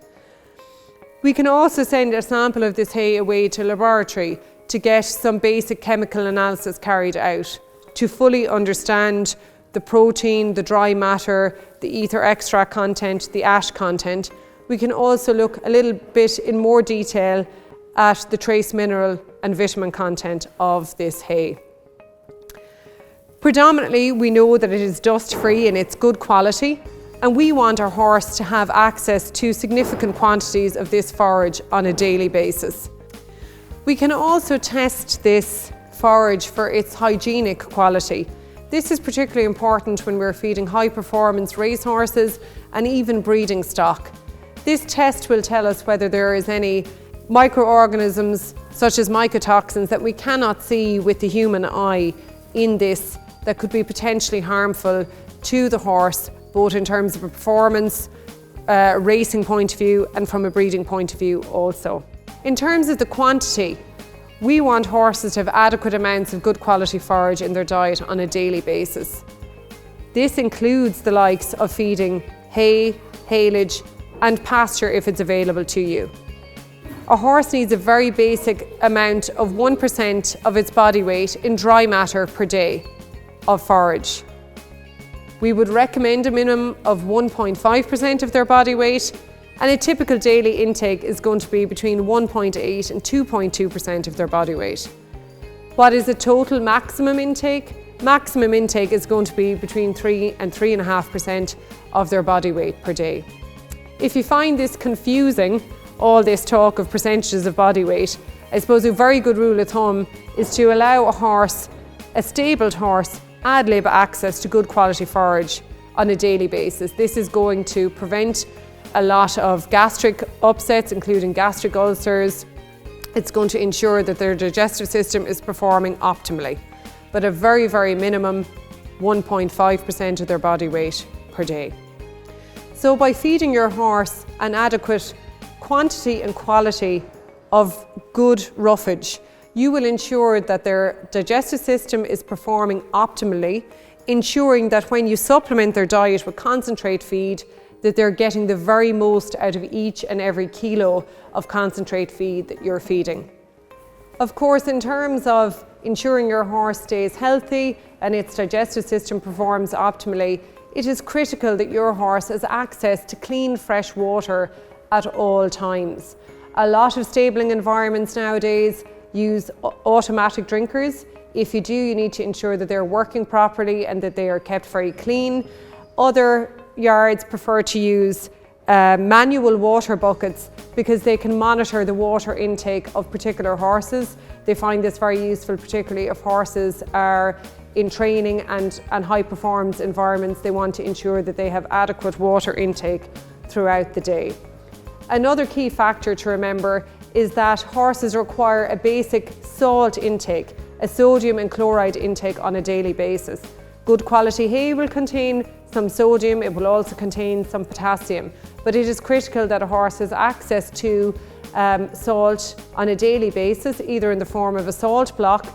We can also send a sample of this hay away to a laboratory to get some basic chemical analysis carried out to fully understand the protein, the dry matter, the ether extract content, the ash content. We can also look a little bit in more detail at the trace mineral and vitamin content of this hay. Predominantly, we know that it is dust-free and it's good quality, and we want our horse to have access to significant quantities of this forage on a daily basis. We can also test this forage for its hygienic quality. This is particularly important when we're feeding high-performance racehorses and even breeding stock. This test will tell us whether there is any microorganisms such as mycotoxins that we cannot see with the human eye in this that could be potentially harmful to the horse, both in terms of a performance, racing point of view and from a breeding point of view also. In terms of the quantity, we want horses to have adequate amounts of good quality forage in their diet on a daily basis. This includes the likes of feeding hay, haylage and pasture if it's available to you. A horse needs a very basic amount of 1% of its body weight in dry matter per day of forage. We would recommend a minimum of 1.5% of their body weight, and a typical daily intake is going to be between 1.8 and 2.2% of their body weight. What is a total maximum intake? Maximum intake is going to be between 3 and 3.5% of their body weight per day. If you find this confusing, all this talk of percentages of body weight, I suppose a very good rule of thumb is to allow a horse, a stabled horse, ad lib access to good quality forage on a daily basis. This is going to prevent a lot of gastric upsets, including gastric ulcers. It's going to ensure that their digestive system is performing optimally, but a very, very minimum 1.5% of their body weight per day. So by feeding your horse an adequate quantity and quality of good roughage, you will ensure that their digestive system is performing optimally, ensuring that when you supplement their diet with concentrate feed, that they're getting the very most out of each and every kilo of concentrate feed that you're feeding. Of course, in terms of ensuring your horse stays healthy and its digestive system performs optimally, it is critical that your horse has access to clean, fresh water at all times. A lot of stabling environments nowadays use automatic drinkers. If you do, you need to ensure that they're working properly and that they are kept very clean. Other yards prefer to use manual water buckets because they can monitor the water intake of particular horses. They find this very useful, particularly if horses are in training and high performance environments. They want to ensure that they have adequate water intake throughout the day. Another key factor to remember is that horses require a basic salt intake, a sodium and chloride intake on a daily basis. Good quality hay will contain some sodium, it will also contain some potassium, but it is critical that a horse has access to salt on a daily basis, either in the form of a salt block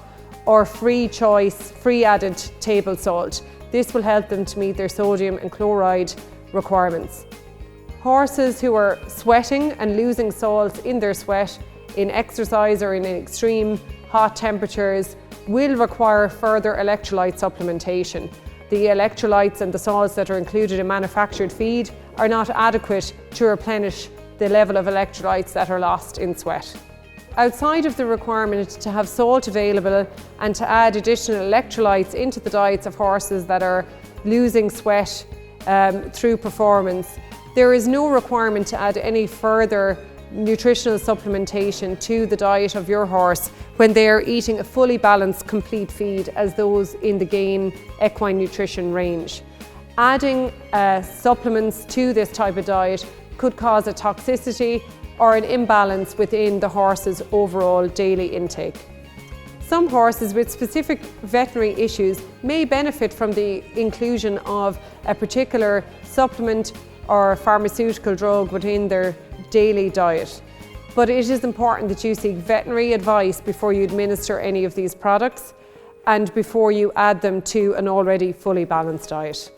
or free choice, free added table salt. This will help them to meet their sodium and chloride requirements. Horses who are sweating and losing salts in their sweat in exercise or in extreme hot temperatures will require further electrolyte supplementation. The electrolytes and the salts that are included in manufactured feed are not adequate to replenish the level of electrolytes that are lost in sweat. Outside of the requirement to have salt available and to add additional electrolytes into the diets of horses that are losing sweat through performance, there is no requirement to add any further nutritional supplementation to the diet of your horse when they are eating a fully balanced, complete feed as those in the Gain equine nutrition range. Adding supplements to this type of diet could cause a toxicity or an imbalance within the horse's overall daily intake. Some horses with specific veterinary issues may benefit from the inclusion of a particular supplement or pharmaceutical drug within their daily diet. But it is important that you seek veterinary advice before you administer any of these products and before you add them to an already fully balanced diet.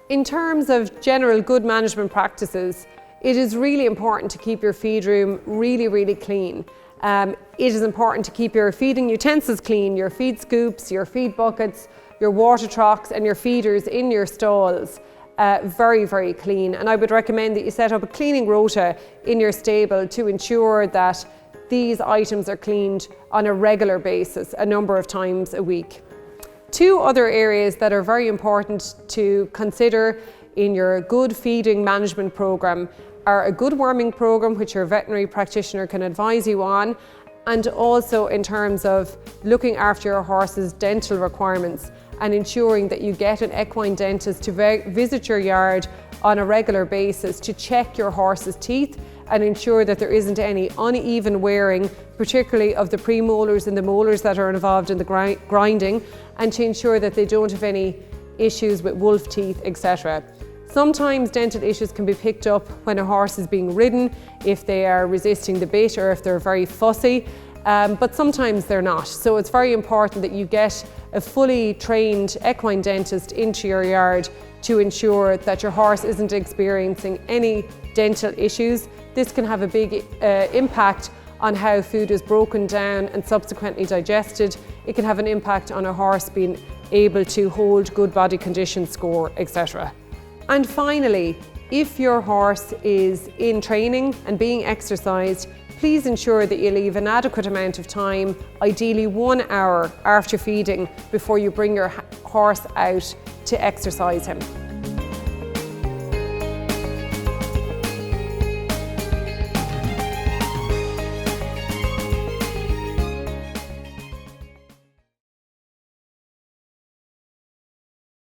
In terms of general good management practices, it is really important to keep your feed room really clean. It is important to keep your feeding utensils clean, your feed scoops, your feed buckets, your water troughs and your feeders in your stalls very clean. And I would recommend that you set up a cleaning rota in your stable to ensure that these items are cleaned on a regular basis, a number of times a week. Two other areas that are very important to consider in your good feeding management program are a good worming program, which your veterinary practitioner can advise you on, and also in terms of looking after your horse's dental requirements and ensuring that you get an equine dentist to visit your yard on a regular basis to check your horse's teeth and ensure that there isn't any uneven wearing, particularly of the premolars and the molars that are involved in the grinding, and to ensure that they don't have any issues with wolf teeth, etc. Sometimes dental issues can be picked up when a horse is being ridden, if they are resisting the bit or if they're very fussy, but sometimes they're not. So it's very important that you get a fully trained equine dentist into your yard to ensure that your horse isn't experiencing any dental issues. This can have a big impact on how food is broken down and subsequently digested. It can have an impact on a horse being able to hold good body condition score, etc. And finally, if your horse is in training and being exercised, please ensure that you leave an adequate amount of time, ideally 1 hour after feeding, before you bring your horse out to exercise him.